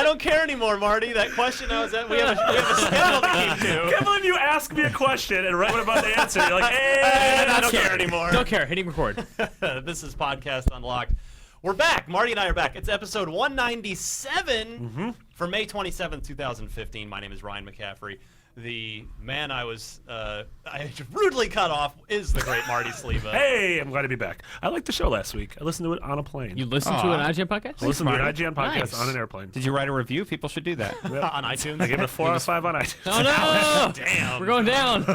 don't care anymore, Marty. That question I was at, we have a schedule to keep to. I can't believe you asked me a question and right when I'm about to answer, you're like, hey, I don't care anymore. Don't care. Hitting record. This is Podcast Unlocked. We're back. Marty and I are back. It's episode 197 for May 27th, 2015. My name is Ryan McCaffrey. The man I rudely cut off is the great Marty Sleva. Hey, I'm glad to be back. I liked the show last week. I listened to it on a plane. You listened to an IGN podcast? I listened to an IGN podcast Nice. on an airplane. Did you write a review? People should do that. On iTunes. I gave it a 4 out of 5 on iTunes. Oh, no. Damn. We're going down.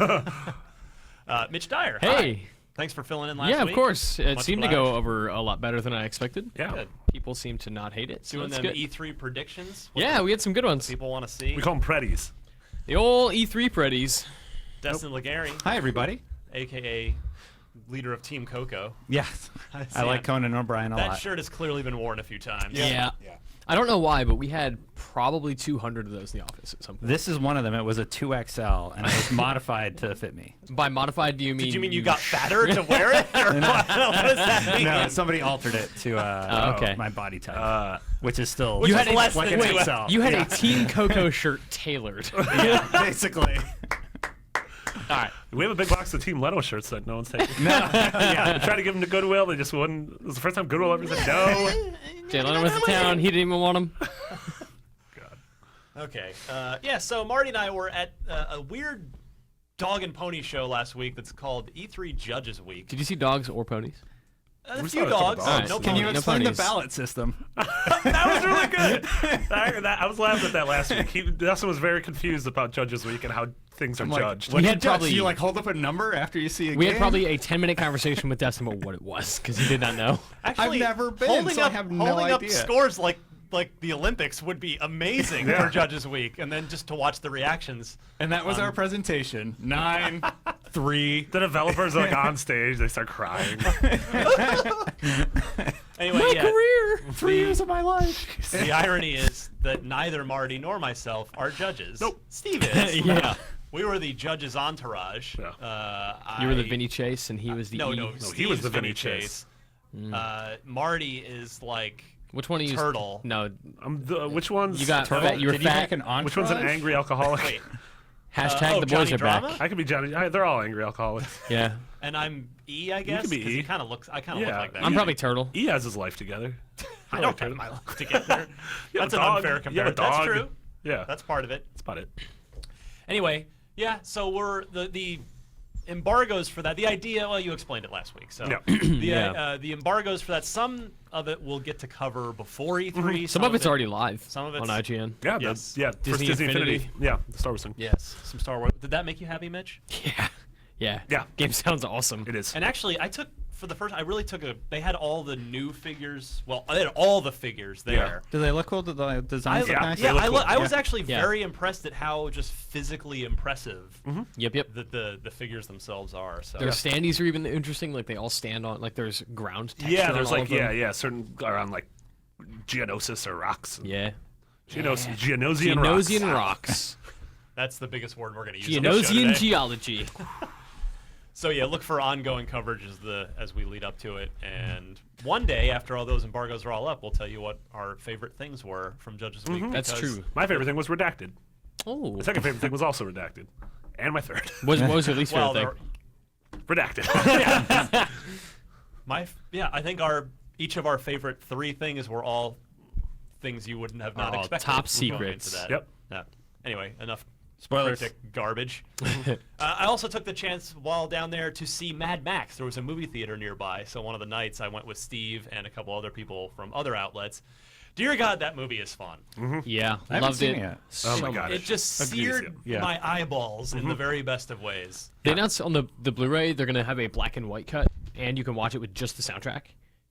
Mitch Dyer. Hey. Hi. Thanks for filling in last Yeah, week. of course. It Much seemed to obliged. go over a lot better than I expected. Yeah. Good. People seem to not hate it. So Doing that's them good. E3 predictions. What Yeah, we had some good ones. people want to see. We call them Preddies. The old E3 Preddies. Destin Legary, Hi, everybody. a.k.a. leader of Team Coco. Yes, I see like it. Conan O'Brien a That lot. shirt has clearly been worn a few times. Yeah. I don't know why, but we had probably 200 of those in the office at some point. This is one of them. It was a 2XL, and it was modified to fit me. By modified, do you mean... Did you mean you got fatter to wear it? Or what does that mean? No, somebody altered it to okay. my body type, which is still Which You is had less like than an two. XL. You had a Team Coco shirt tailored. Yeah, basically. All right. We have a big box of Team Leno shirts that no one's taking. Yeah. I tried to give them to Goodwill. They just wouldn't. It was the first time Goodwill ever said no. Jay Leno was in town. He didn't even want them. Okay. Yeah, so Marty and I were at a weird dog and pony show last week that's called E3 Judges Week. Did you see dogs or ponies? A We few saw a couple dogs. dogs. No Can Can you No ponies. explain ponies. the ballot system? That was really good. I was laughing at that last week. Dustin was very confused about Judges Week and how things are judged. We had probably- you hold up a number after you see a We game? had probably a 10-minute conversation with Destin about what it was because he did not know. Actually, I've never been, holding so I up, have no holding up idea. scores like the Olympics would be amazing Yeah. for Judges Week, and then just to watch the reactions. And that was our presentation. 9, 3. The developers are like on stage. They start crying. Anyway, My yeah, career! 3 years of my life. the irony is that neither Marty nor myself are judges. Nope. Steve is. Yeah. We were the judges' entourage. Yeah. You were the Vinny Chase and he was the No, E. no, he was Steve's the Vinny Chase. Marty is like Which one are you? Turtle. No. Which one's You got Turtle? fat. You were Did you fat. make an entourage? Which one's an angry alcoholic? Wait, Hashtag the boys Johnny are Drama? back. I could be Johnny. They're all angry alcoholics. Yeah. and I'm E, I guess. could be 'cause E. He kind of looks. I kind of look Yeah. like that. I'm probably Turtle. He has his life together. I don't have my life together. You have That's a an dog. unfair You have a comparison. That's dog. true. Yeah, That's part of it. that's about it. Anyway, yeah. So we're the embargoes for that. The idea. Well, you explained it last week. So Yeah. the embargoes for that. Some of it we'll get to cover before E3. Some of it's already live. Some of on it's- IGN. Yeah, Yes. first Disney Disney Infinity. Infinity. Yeah, the Star Wars thing. Yes. Some Star Wars. Did that make you happy, Mitch? Yeah. Yeah. Yeah. Game sounds awesome. It is. And actually, I took for the first. I really took a. They had all the new figures. Well, they had all the figures there. Do they look cool? Do the designs look nice? Yeah, They look I cool. was actually Yeah. very impressed at how just physically impressive Yep. that the figures themselves are. So Their standees are even interesting. Like they all stand on. Like there's ground texture. Yeah, on there's all like of them. certain are on like Geonosis or rocks. Yeah. Geonosian rocks. Geonosian rocks. that's the biggest word we're going to use. on the show Geonosian today. geology. So yeah, look for ongoing coverage as we lead up to it. And one day, after all those embargoes are all up, we'll tell you what our favorite things were from Judges Week. That's because true. My favorite thing was redacted. Oh. My second favorite thing was also redacted, and my third What was your least Well, favorite thing? redacted. I think each of our favorite three things were all things you wouldn't have not Oh, expected. top going secrets. into that. Yep. Yeah. Anyway, enough Spoilers. cryptic garbage. I also took the chance while down there to see Mad Max. There was a movie theater nearby, so one of the nights I went with Steve and a couple other people from other outlets. Dear God, that movie is fun. Yeah. I haven't Loved seen it. it yet. Oh my So god. It just Agrees, seared yeah. my eyeballs in the very best of ways. They announced on the Blu-ray they're gonna have a black and white cut, and you can watch it with just the soundtrack.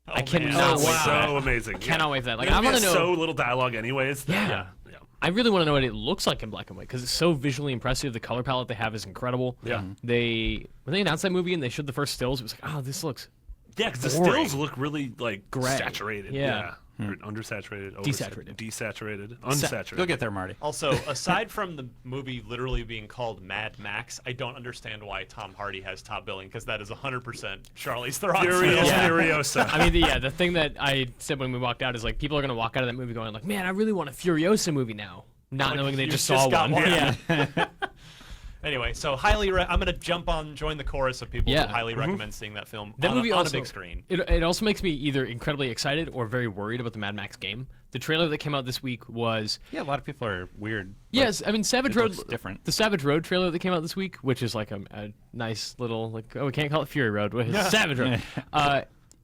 I man. cannot Oh, wait wow. for that. So amazing. Cannot wait for that. Like Like, I want to know. so little dialogue, anyways. that- Yeah. yeah. I really want to know what it looks like in black and white because it's so visually impressive. The color palette they have is incredible. Yeah. When they announced that movie and they showed the first stills, it was like, oh, this looks Yeah, because the boring. stills look really like Gray. saturated. Yeah. Or undersaturated, Desaturated. desaturated, unsaturated. You'll get there, Marty. Also, aside from the movie literally being called Mad Max, I don't understand why Tom Hardy has top billing, because that is 100% Charlize Theron's Furious film. Yeah. Furiosa. I mean, the thing that I said when we walked out is like people are gonna walk out of that movie going like, man, I really want a Furiosa movie now, not Like, knowing they you just just saw got one. one. Yeah. Anyway, so I'm going to join the chorus of people Yeah. who highly recommend seeing that film That on, movie on also, a big screen. It also makes me either incredibly excited or very worried about the Mad Max game. The trailer that came out this week was Yeah, a lot of people are weird. yes, I mean Savage it Road looks different. The Savage Road trailer that came out this week, which is like a nice little like we can't call it Fury Road, it's Savage Road.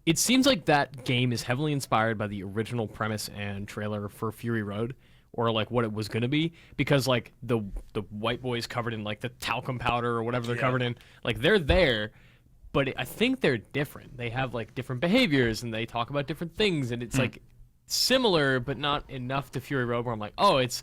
It seems like that game is heavily inspired by the original premise and trailer for Fury Road, or like what it was going to be, because like the white boys covered in like the talcum powder or whatever they're covered in, like they're there, but I think they're different. They have like different behaviors and they talk about different things, and it's like similar but not enough to Fury Road where I'm like, oh, it's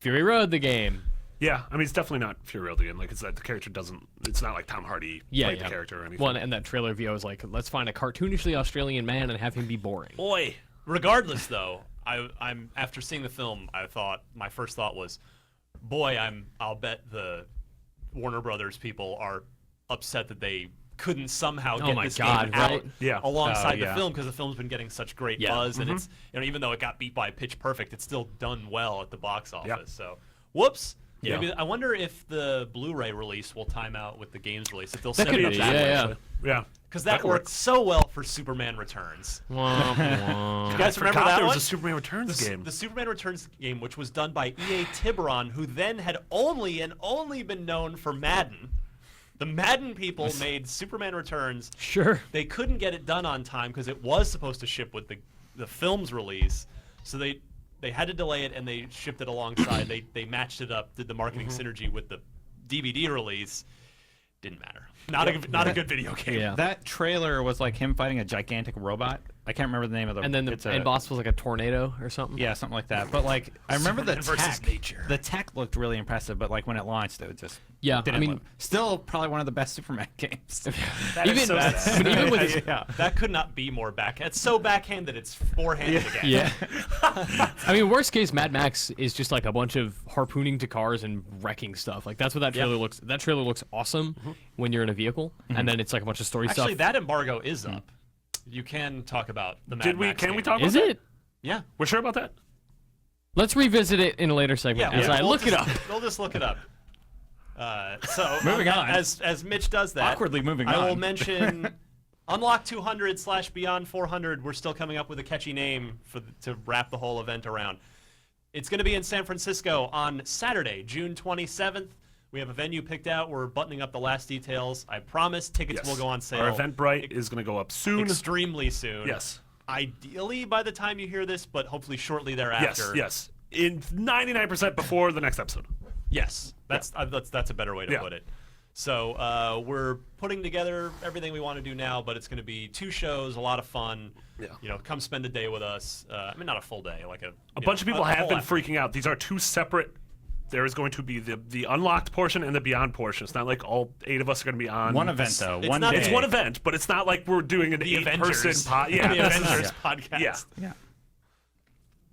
Fury Road the game. Yeah, I mean, it's definitely not Fury Road again. Like, it's that the character doesn't. It's not like Tom Hardy played the character or anything. Well, and that trailer VO was like, let's find a cartoonishly Australian man and have him be boring. Boy, Regardless, though, I'm after seeing the film, my first thought was, boy, I'll bet the Warner Brothers people are upset that they couldn't somehow get my this God, game out right? Yeah. alongside yeah. the film, because the film's been getting such great Yeah. buzz, and it's even though it got beat by Pitch Perfect, it's still done well at the box office. Yeah. So, whoops. Yeah. Maybe, I wonder if the Blu-ray release will time out with the game's release. If they'll That set it could up be, that way. yeah. yeah. Because that could worked work. so well for Superman Returns. Wah, wah. You guys I remember forgot that there one? was a Superman Returns game. The Superman Returns game, which was done by E.A. Tiburon, who then had only been known for Madden. The Madden people made Superman Returns. Sure. They couldn't get it done on time because it was supposed to ship with the film's release. So they had to delay it, and they shipped it alongside. They matched it up, did the marketing synergy with the DVD release. Didn't matter. Not a good video game. Yeah. That trailer was like him fighting a gigantic robot. I can't remember the name of the. And then the it's a- end boss was like a tornado or something. Yeah, something like that. But like, I remember the Superman versus tech. nature. The tech looked really impressive, but like when it launched, it just Yeah, I didn't mean- look. Still probably one of the best Superman games. That is Even, so I sad. mean, even with his, yeah. That could not be more backhand. It's so backhand that it's forehanded again. yeah. I mean, worst case, Mad Max is just like a bunch of harpooning to cars and wrecking stuff. Like that's what that trailer looks. That trailer looks awesome when you're in a vehicle, and then it's like a bunch of story Actually, stuff. that embargo is up. You can talk about the Mad Max Can we game. talk about Is that? it? Yeah. We're sure about that? Let's revisit it in a later segment as I we'll look it just- up. We'll just look it up. So Moving on. As Mitch does that, Awkwardly moving I will on. mention Unlock 200/Beyond 400. We're still coming up with a catchy name to wrap the whole event around. It's going to be in San Francisco on Saturday, June 27th. We have a venue picked out. We're buttoning up the last details. I promise tickets will go on sale. Our Eventbrite is going to go up soon. extremely soon. Yes. Ideally by the time you hear this, but hopefully shortly thereafter. Yes. In 99% before the next episode. Yes, that's a better way to Yeah. put it. So we're putting together everything we want to do now, but it's going to be 2 shows, a lot of fun. Yeah. You know, come spend a day with us. I mean, not a full day, like A bunch of people a have whole been afternoon. freaking out. These are 2 separate. There is going to be the unlocked portion and the beyond portion. It's not like all 8 of us are going to be on One event though. It's One not- day. It's one event, but it's not like we're doing an The 8-person Avengers. pod. Yeah, the this is- Avengers podcast. Yeah.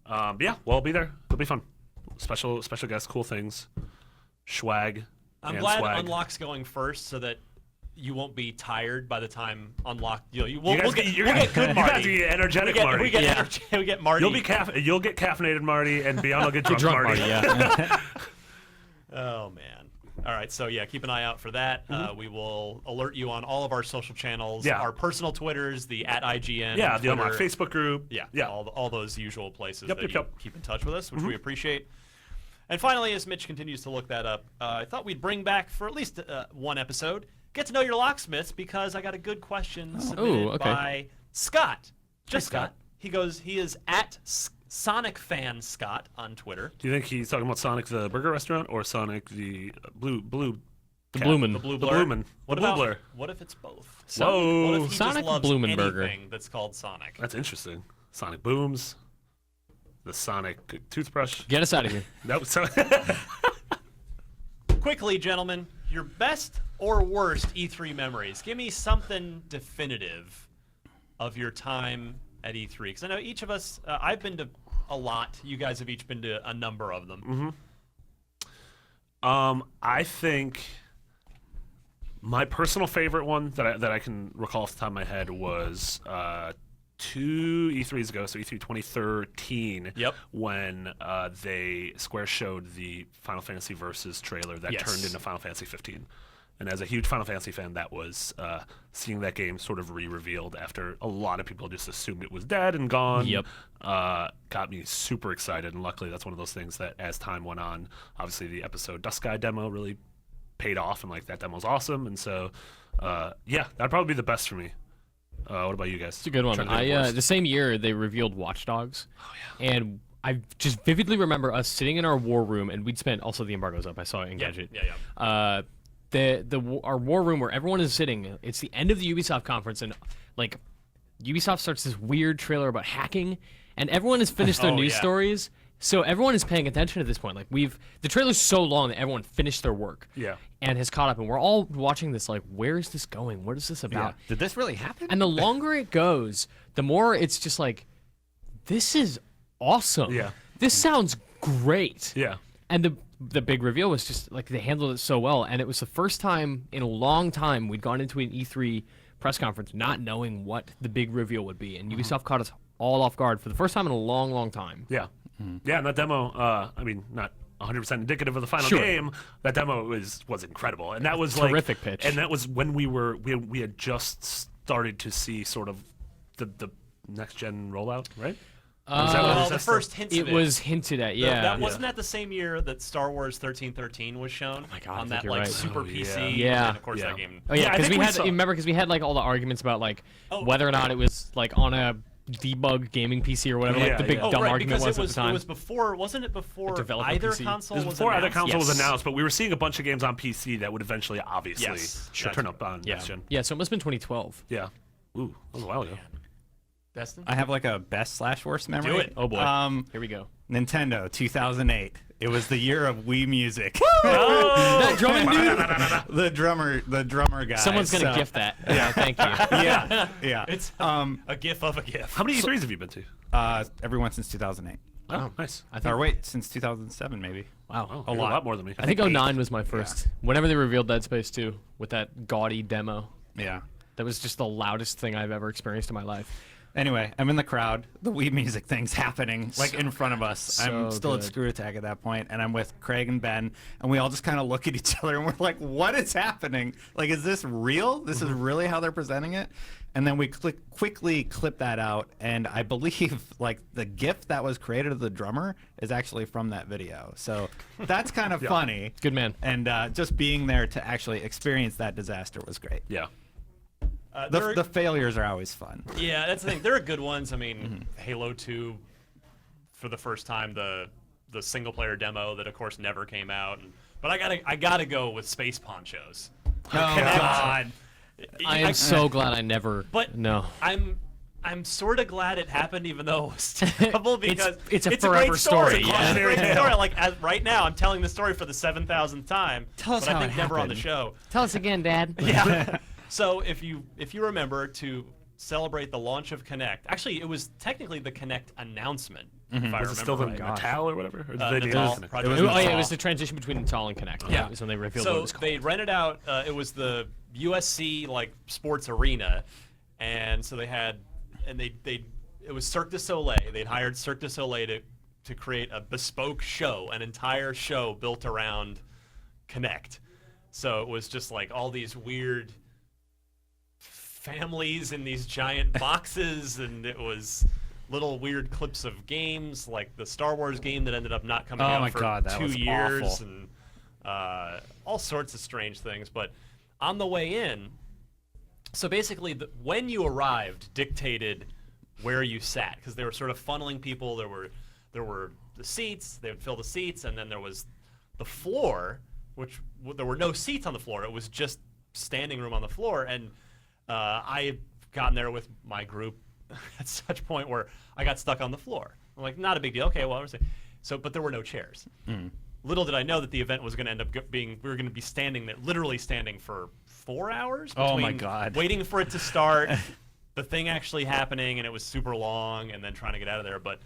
Yeah. Yeah, well, I'll be there. It'll be fun. Special guests, cool things, swag. I'm and glad swag. Unlock's going first so that you won't be tired by the time Unlock. You We'll guys get you're we'll gonna- get good you guys Marty. get energetic, Marty. We get Marty. You'll get caffeinated, Marty, and Beyond will get drunk, Drunk Marty. Marty, yeah. Oh man. All right, so yeah, keep an eye out for that. We will alert you on all of our social channels, Yeah. our personal Twitters, the @IGN. Yeah, on the Unlock Twitter. Facebook group. Yeah, all those usual places Yep, that yep, you yep. keep in touch with us, which we appreciate. And finally, as Mitch continues to look that up, I thought we'd bring back for at least one episode, Get to Know Your Locksmiths, because I got a good question submitted okay. by Scott. Just Scott. Scott. He is at Sonic Fan Scott on Twitter. Do you think he's talking about Sonic the Burger Restaurant or Sonic the Blue The Cat? Bloomin'. The Blue The Blur. Bloomin'. What The Blue about Blur. what if it's both? Whoa. What if he Sonic just loves Bloomin' anything Burger. that's called Sonic? That's interesting. Sonic Booms. The Sonic toothbrush. Get us out of here. Nope. So Quickly, gentlemen, your best or worst E3 memories. Give me something definitive of your time at E3? Because I know each of us, I've been to a lot. You guys have each been to a number of them. I think my personal favorite one that I can recall off the top of my head was 2 E3s ago, so E3 2013. Yep. When Square showed the Final Fantasy Versus trailer that turned into Final Fantasy 15. And as a huge Final Fantasy fan, that was seeing that game sort of re-revealed after a lot of people just assumed it was dead and gone. Yep. Got me super excited, and luckily that's one of those things that as time went on, obviously the episode Dusk Sky demo really paid off, and like that demo's awesome. And so, yeah, that'd probably be the best for me. What about you guys? It's a good one. The same year they revealed Watch Dogs. Oh yeah. And I just vividly remember us sitting in our war room, and we'd spent also the embargo's up. I saw it in Gadget. Yeah. Our war room where everyone is sitting. It's the end of the Ubisoft conference, and like Ubisoft starts this weird trailer about hacking, and everyone has finished their news stories. So everyone is paying attention at this point. Like the trailer's so long that everyone finished their work. Yeah. And has caught up, and we're all watching this like, where is this going? What is this about? Yeah. Did this really happen? And the longer it goes, the more it's just like, this is awesome. Yeah. This sounds great. Yeah. And the big reveal was just like they handled it so well, and it was the first time in a long time we'd gone into an E3 press conference not knowing what the big reveal would be, and Ubisoft caught us all off guard for the first time in a long, long time. Yeah. Yeah, and that demo, I mean, not 100% indicative of the final game. That demo was incredible, and that was terrific pitch. And that was when we had just started to see sort of the next gen rollout, right? The first hints of it. It was hinted at, yeah. Wasn't that the same year that Star Wars 1313 was shown? Oh my God, on I that think like you're right. Super PC. Yeah. And of course that game. Oh yeah, because I think because we had like all the arguments about like whether or not it was like on a debug gaming PC or whatever, like the big dumb argument because was at the time. It was before, wasn't it before developer either PC. console It was was before either announced? console was announced, but we were seeing a bunch of games on PC that would eventually, obviously, turn up on yeah. next gen. Yeah, so it must have been 2012. Yeah. Ooh, that was a while ago. Destin? I have like a best/worst memory. Do it. Oh boy. Here we go. Nintendo 2008. It was the year of Wii Music. That drumming dude. the drummer guy. Someone's gonna gift that. Yeah, thank you. Yeah. It's a gif of a gif. How many E3s have you been to? Everyone since 2008. Oh, nice. I Or wait, since 2007 maybe. Wow. A lot more than me. I think 09 was my first. Whenever they revealed Dead Space 2 with that gaudy demo, Yeah. that was just the loudest thing I've ever experienced in my life. Anyway, I'm in the crowd. The Wii Music thing's happening, like in front of us. I'm still at Screw Attack at that point, and I'm with Craig and Ben, and we all just kind of look at each other, and we're like, what is happening? Like, is this real? This is really how they're presenting it? And then we quickly clip that out, and I believe, like, the GIF that was created of the drummer is actually from that video. So that's kind of funny. Good man. And just being there to actually experience that disaster was great. Yeah. The failures are always fun. Yeah, that's the thing. There are good ones. I mean, Halo 2, for the first time, the single player demo that of course never came out. But I gotta go with Space Ponchos. Oh God! I am so glad I never. But no. I'm sort of glad it happened, even though it was terrible, because it's a great forever story. It's a great story. Like right now, I'm telling the story for the 7,000th time. Tell us but how I think it never on the happened. show. Tell us again, Dad. Yeah. So if you remember, to celebrate the launch of Kinect, actually it was technically the Kinect announcement. If I Was remember it still the right. Natal or whatever? Or did they Natal, do it? Project Oh Natal. yeah, it was the transition between Natal and Connect. Yeah. So they revealed what it So was called. they rented out. It was the USC like sports arena, and so they had, and it was Cirque du Soleil. They'd hired Cirque du Soleil to create a bespoke show, an entire show built around Kinect. So it was just like all these weird families in these giant boxes, and it was little weird clips of games, like the Star Wars game that ended up not coming Oh out my for God, that 2 was years, awful. and all sorts of strange things. But on the way in, so basically, when you arrived dictated where you sat, because they were sort of funneling people. There were the seats; they would fill the seats, and then there was the floor, which there were no seats on the floor. It was just standing room on the floor, and I had gotten there with my group at such point where I got stuck on the floor. I'm like, not a big deal. Okay, well, but there were no chairs. Little did I know that the event was going to end up being, we were going to be standing there, literally standing for 4 hours. Oh my between God. Waiting for it to start, the thing actually happening, and it was super long, and then trying to get out of there. But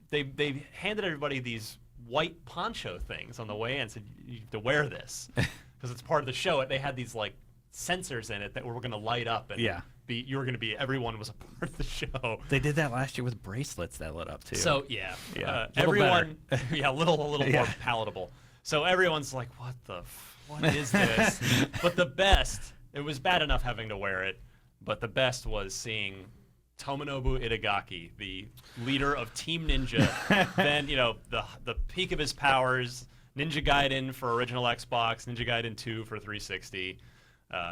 they handed everybody these white poncho things on the way in and said, you have to wear this because it's part of the show. They had these like sensors in it that were going to light up and you were going to be, everyone was a part of the show. They did that last year with bracelets that lit up too. So everyone, a little more palatable. So everyone's like, what is this? But the best, it was bad enough having to wear it, but the best was seeing Tomonobu Itagaki, the leader of Team Ninja, then the peak of his powers, Ninja Gaiden for original Xbox, Ninja Gaiden 2 for 360.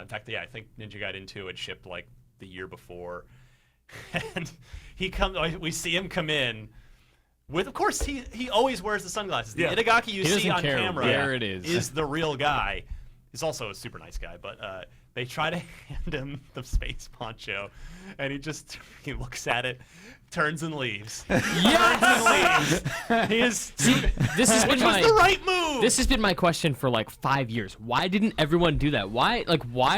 In fact, I think Ninja Gaiden 2 had shipped like the year before, and we see him come in with, of course, he always wears the sunglasses. The Itagaki you see on camera is the real guy. He's also a super nice guy, but they try to hand him the space poncho, and he looks at it, turns and leaves. Yes! This has been the right move. This has been my question for like 5 years. Why didn't everyone do that? Why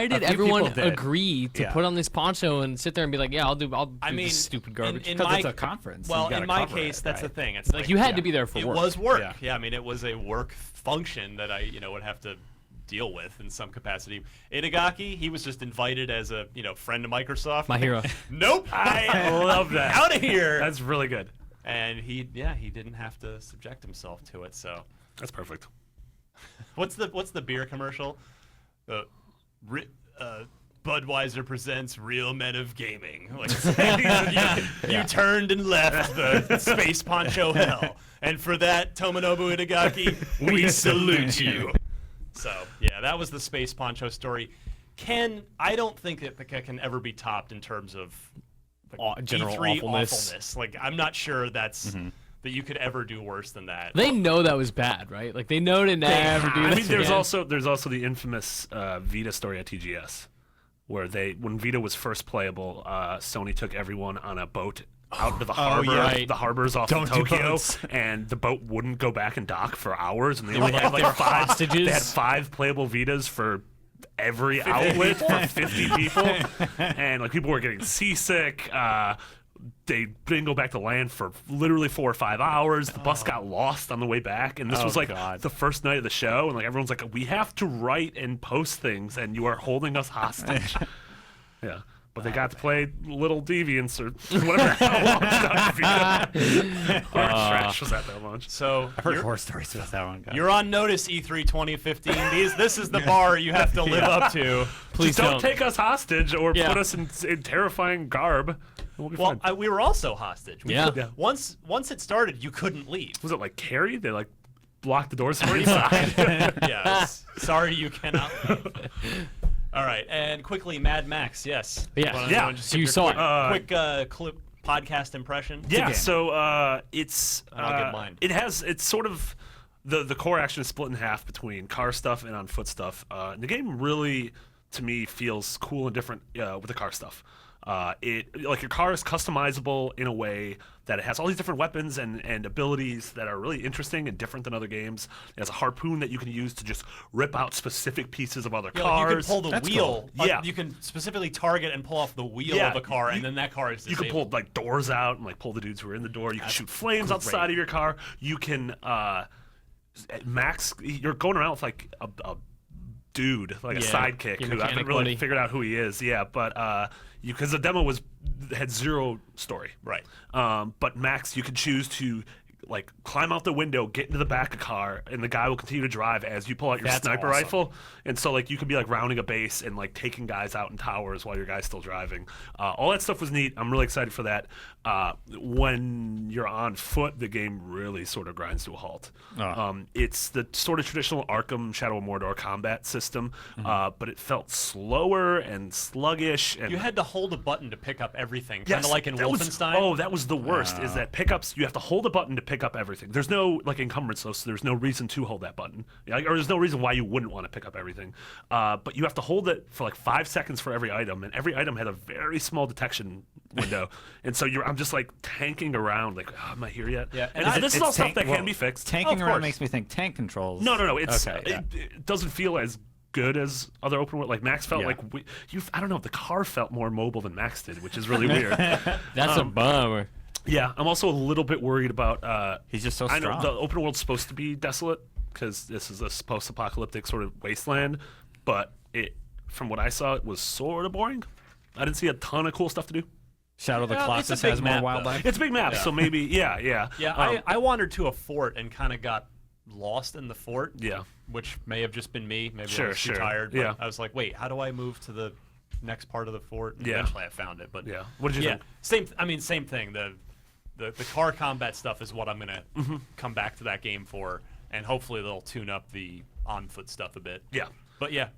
did everyone agree to put on this poncho and sit there and be like, I'll do this stupid garbage? Because it's a conference. Well, in my case, that's the thing. It's like you had to be there for work. It was work. Yeah, I mean, it was a work function that I would have to deal with in some capacity. Itagaki, he was just invited as a friend of Microsoft. My hero. Nope. I love that. Out of here. That's really good. And he didn't have to subject himself to it. So that's perfect. What's the beer commercial? Budweiser presents Real Men of Gaming. Like, you turned and left the space poncho hell, and for that, Tomonobu Itagaki, we salute you. So that was the space poncho story. I don't think that can ever be topped in terms of general E3 awfulness. Like, I'm not sure that you could ever do worse than that. They know that was bad, right? Like they know to never do that. I mean, there's also the infamous Vita story at TGS, where when Vita was first playable, Sony took everyone on a boat out to the harbor, the harbors off of Tokyo, and the boat wouldn't go back and dock for hours, and they only had like hostages. They had 5 playable Vitas for every outlet for 50 people, and like people were getting seasick. They didn't go back to land for literally 4 or 5 hours. The bus got lost on the way back, and this was like the first night of the show, and like everyone's like, we have to write and post things, and you are holding us hostage. But they got to play Little Deviants or whatever the hell launched on trash was at that launch. So I've heard horror stories about that one. You're on notice, E3 2015. This is the bar you have to live up to. Please don't take us hostage or put us in terrifying garb. We'll be fine. We were also hostage. Once it started, you couldn't leave. Was it like Carrie? They like blocked the doors from inside. Yes. Sorry, you cannot leave. All right, and quickly, Mad Max. Yes. Yeah. So you saw it. Quick clip podcast impression. Yeah. So it's. I'll give mine. It's sort of the core action is split in half between car stuff and on foot stuff. And the game really, to me, feels cool and different with the car stuff. Your car is customizable in a way that it has all these different weapons and abilities that are really interesting and different than other games. It has a harpoon that you can use to just rip out specific pieces of other cars. You can pull the wheel. Cool. You can specifically target and pull off the wheel of a car, and then that car is disabled. You can pull like doors out and like pull the dudes who are in the door. You can shoot flames outside of your car. You can Max. You're going around with like a dude, like a sidekick who I haven't really figured out who he is. Yeah, but because the demo had 0 story. Right. But Max, you can choose to like climb out the window, get into the back of the car, and the guy will continue to drive as you pull out your sniper rifle. And so like you could be like rounding a base and like taking guys out in towers while your guy's still driving. All that stuff was neat. I'm really excited for that. When you're on foot, the game really sort of grinds to a halt. It's the sort of traditional Arkham Shadow of Mordor combat system, but it felt slower and sluggish. And you had to hold a button to pick up everything, kind of like in Wolfenstein. That was the worst, is that pickups, you have to hold a button to pick up everything. There's no like encumbrance, so there's no reason to hold that button. Or there's no reason why you wouldn't want to pick up everything. But you have to hold it for like 5 seconds for every item, and every item had a very small detection window. And so I'm just like tanking around, like, am I here yet? Yeah. And this is all stuff that can be fixed. Tanking around makes me think tank controls. No. It doesn't feel as good as other open world. Like Max felt like I don't know. The car felt more mobile than Max did, which is really weird. That's a bummer. Yeah, I'm also a little bit worried about. He's just so strong. I know the open world's supposed to be desolate because this is a post-apocalyptic sort of wasteland, but from what I saw, it was sort of boring. I didn't see a ton of cool stuff to do. Shadow of the It's a Colossus big has more map, wildlife. It's a big map, so maybe yeah. I wandered to a fort and kind of got lost in the fort. Yeah. Which may have just been me. Maybe I Sure, was too sure. tired. But Yeah. I was like, wait, how do I move to the next part of the fort? And Yeah. eventually I found it. But Yeah. What did you think? same thing. The car combat stuff is what I'm gonna come back to that game for, and hopefully they'll tune up the on foot stuff a bit. Yeah. But yeah,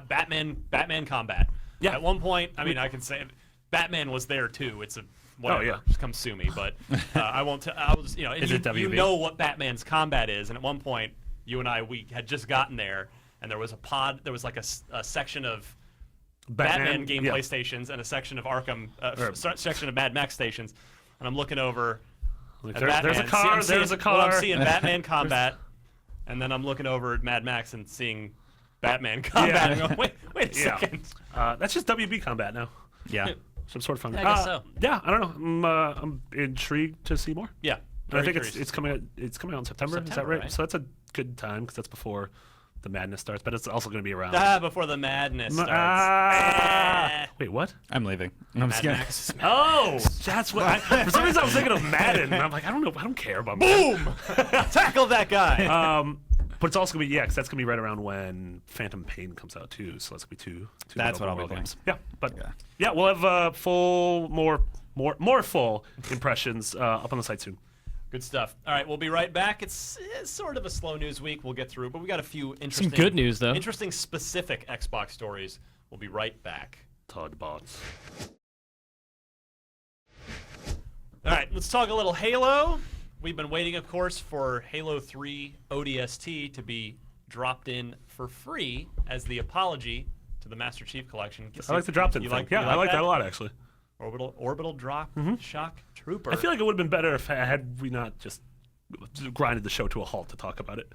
Batman combat. Yeah. At one point, I mean, I can say Batman was there too. It's a whatever. yeah. Just come sue me. But I won't. I was, and Is it you WB? know what Batman's combat is, and at one point, you and I we had just gotten there, and there was a pod. There was like a section of Batman gameplay stations and a section of Arkham, section of Mad Max stations, and I'm looking over. Like, at there's a Batman. car. I'm There's seeing- a car. Well, I'm seeing Batman combat, and then I'm looking over at Mad Max and seeing Batman combat. Yeah. And I'm going, wait a Yeah. second. That's just WB combat now. Yeah. Some sort of fun. Yeah, I guess so. Yeah, I don't know. I'm intrigued to see more. Yeah. And I very think curious. it's coming out. It's coming out in September. Is that September, right? right? So that's a good time because that's before the madness starts. But it's also going to be around. Before the madness starts. Wait, what? I'm leaving. I'm just Mad kidding. Max. Oh, that's what. For some reason, I was thinking of Madden. And I'm like, I don't know. I don't care about Madden. Boom! Tackle that guy. But it's also gonna be because that's gonna be right around when Phantom Pain comes out too. So that's gonna be two That's good what I'll be open world playing. games. Yeah, but Yeah. yeah, we'll have full more full impressions up on the site soon. Good stuff. All right, we'll be right back. It's sort of a slow news week. We'll get through, but we got a few interesting, good news, though. Interesting specific Xbox stories. We'll be right back. Todd bots. All right, let's talk a little Halo. We've been waiting, of course, for Halo 3 ODST to be dropped in for free as the apology to the Master Chief Collection. I like the drop-in You thing. like- Yeah, you I like that that a lot actually. Orbital drop shock trooper. I feel like it would have been better if had we not just grinded the show to a halt to talk about it.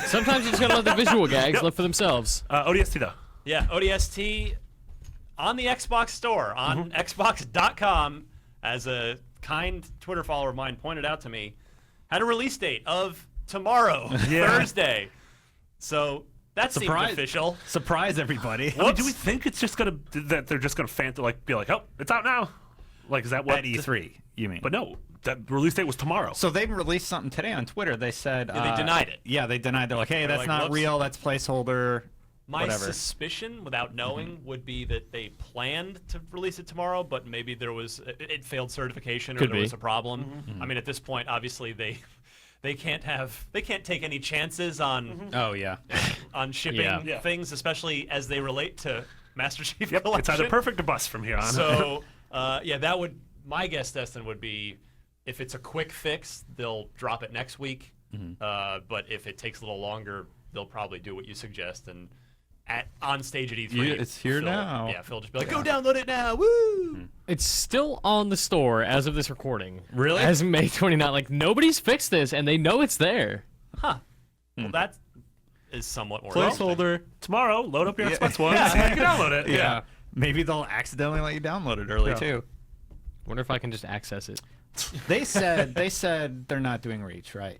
Sometimes you just gotta let the visual gags live for themselves. ODST though. Yeah, ODST on the Xbox store, on Xbox.com, as a kind Twitter follower of mine pointed out to me, had a release date of tomorrow, Thursday. So that seems Surprise. official. Surprise, everybody. I mean, do we think it's just gonna that they're just gonna be like, oh, it's out now? Like, is that what? At E3, you mean? But no, that release date was tomorrow. So they released something today on Twitter. They said Yeah, they denied it. Yeah, they denied. They're like, hey, that's like, not whoops. real. That's placeholder. My whatever. suspicion, without knowing, would be that they planned to release it tomorrow, but maybe it failed certification or Could there be. was a problem. I mean, at this point, obviously they can't take any chances on Oh yeah. on shipping Yeah. things, especially as they relate to Master Chief Yep, Collection. it's either perfect or bust from here on. So that would my guess, Destin, would be if it's a quick fix, they'll drop it next week. But if it takes a little longer, they'll probably do what you suggest and on stage at E3. Yeah, it's here Phil- now. Yeah, Phil just be like, go download it now, woo! It's still on the store as of this recording. Really? As May 29th. Like, nobody's fixed this, and they know it's there. Huh. Well, that is somewhat more interesting. Placeholder. Tomorrow, load up your Xbox One and see if you can download it. Yeah. Maybe they'll accidentally let you download it early Yeah. too. Wonder if I can just access it. They said they're not doing Reach, right?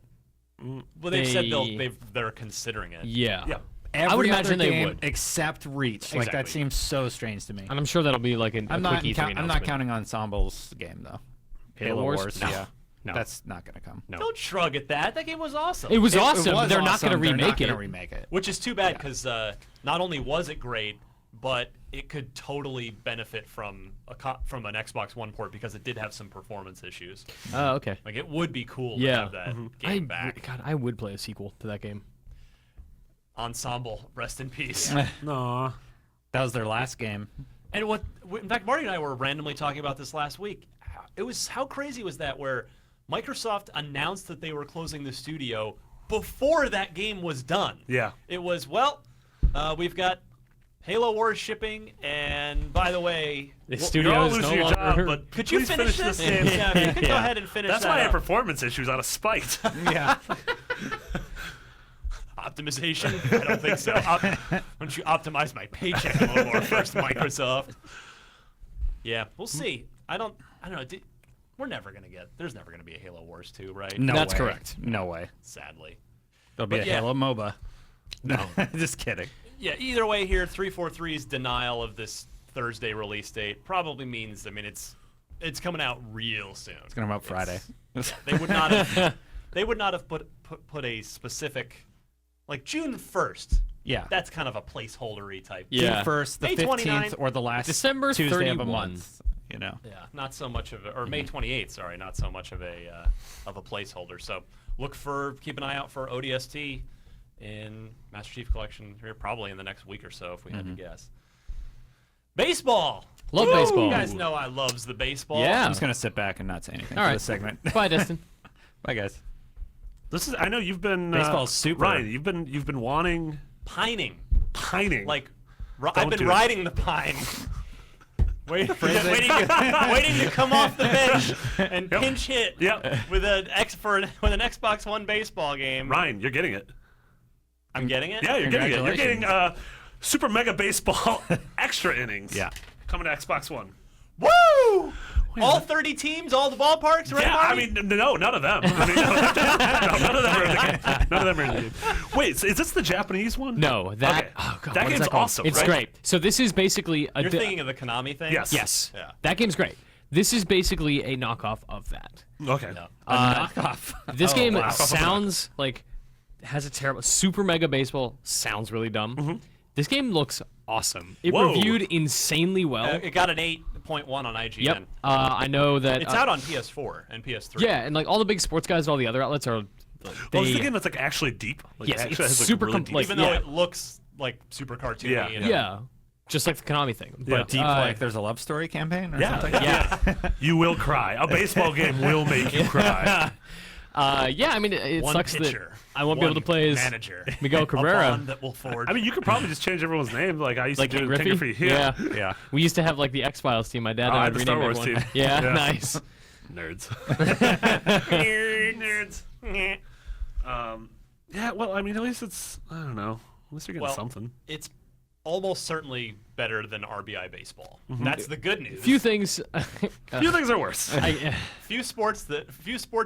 Well, they've said They- they're considering it. Yeah. Yeah. Every would other imagine they game would. except Reach. Like that Exactly. seems so strange to me. And I'm sure that'll be like a I'm quick not. E3 I'm not announcement. counting Ensemble's game though. Halo Wars? No. Yeah. No. That's not gonna come. No. Don't shrug at that. That game was awesome. It was awesome. was They're not awesome. going to They're remake not gonna it. remake it. Which is too bad because not only was it great, but it could totally benefit from from an Xbox One port because it did have some performance issues. Oh, okay. Like it would be cool to Yeah. have that game back. God, I would play a sequel to that game. Ensemble, rest in peace. No. That was their last game. And in fact, Marty and I were randomly talking about this last week. How crazy was that where Microsoft announced that they were closing the studio before that game was done? Yeah. It was, we've got Halo Wars shipping, and by the way, The You're studio all is losing no your longer. job, but could you please finish this? game. Yeah, if you could go ahead and finish That's that why I have up. performance issues out of spite. Yeah. optimization? I don't think so. Why don't you optimize my paycheck a little more first, Microsoft? Yeah, we'll see. I don't know. We're never gonna get. There's never gonna be a Halo Wars 2, right? No That's way. correct. No way. Sadly. There'll be But a yeah. Halo MOBA. No, just kidding. Yeah. Either way, here 343's denial of this Thursday release date probably means. I mean, it's coming out real soon. It's gonna come out Friday. They would not have. They would not have put a specific, like June 1st. Yeah. That's kind of a placeholdery type. Yeah. June 1st, the May 15th, 29th, or the last December Tuesday of a 31. month. You know. Yeah, not so much of a, or May 28th. Sorry, not so much of a placeholder. So keep an eye out for ODST in Master Chief Collection here, probably in the next week or so, if we had to guess. Baseball. Love Woo! baseball. You guys know I loves the baseball. Yeah. I'm just gonna sit back and not say anything All for right. this segment. Bye, Destin. Bye, guys. I know you've been Baseball's super. Ryan. You've been wanting Pining. like. I've been do it. riding the pine. waiting to come off the bench and pinch hit Yep. with an Xbox One baseball game. Ryan, you're getting it. I'm getting it? Yeah, you're getting it. You're getting Congratulations. Super Mega Baseball extra innings. Yeah. Coming to Xbox One. Woo! All 30 teams, all the ballparks, right? Yeah, I Marty? mean, no, none of them. I mean, no, none of them are in the game. None of them are in the game. Wait, so is this the Japanese one? No, that. Okay. Oh God, That what is game's called? awesome, It's right? great. So this is basically a. You're thinking of the Konami thing? Yes. Yes. Yeah. That game's great. This is basically a knockoff of that. Okay. Knockoff. This game wow. sounds like has a terrible. Super Mega Baseball sounds really dumb. This game looks awesome. It Whoa. reviewed insanely well. It got an 8.1 on IGN. Yep. I know that. It's out on PS4 and PS3. Yeah, and like all the big sports guys and all the other outlets are. Well, it's the game that's like actually deep. Like, Yes, it actually it's has, like, super really complete. deep. Even though Yeah. it looks like super cartoony. Yeah. and- Yeah, just like the Konami thing. But Deep like there's a love story campaign or Yeah. something? yeah. You will cry. A baseball game will make you cry. Yeah, I mean, it One sucks pitcher, that I won't be able to play as manager. Miguel A Cabrera. bond that will forge. I mean, you could probably just change everyone's name, like I used Like to do. Griffey? Tinker Free. Yeah. Yeah. We used to have like the X-Files team. My dad and I the would Star rename Wars everyone. team. Yeah, Yeah. nice. Nerds. Nerds. Yeah. Well, I mean, at least it's. I don't know. At least you're getting Well, something. It's almost certainly better than RBI baseball. Mm-hmm. That's the good news. Few things. Few things are worse. Few sports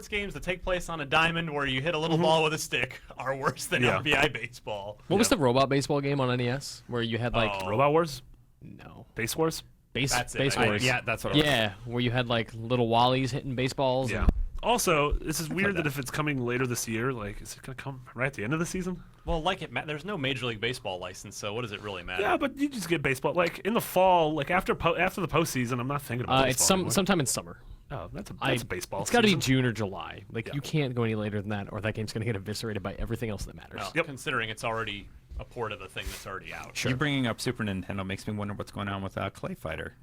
games that take place on a diamond where you hit a little ball with a stick are worse than Yeah. RBI baseball. What was the robot baseball game on NES where you had like Oh. Robot Wars, no Base Wars. base it, base I- wars? Yeah, that's what it was. Yeah, where you had like little Wallies hitting baseballs. Yeah. and- Also, this is weird that that. if it's coming later this year, like, is it gonna come right at the end of the season? Well, there's no Major League Baseball license, so what does it really matter? Yeah, but you just get baseball like in the fall, like after the postseason. I'm not thinking about It's baseball anymore. sometime in summer. Oh, that's a baseball. It's got to be season. June or July. Like Yeah. you can't go any later than that, or that game's gonna get eviscerated by everything else that matters. Well, Yep. considering it's already a port of the thing that's already out. Sure. You bringing up Super Nintendo makes me wonder what's going on with Clay Fighter.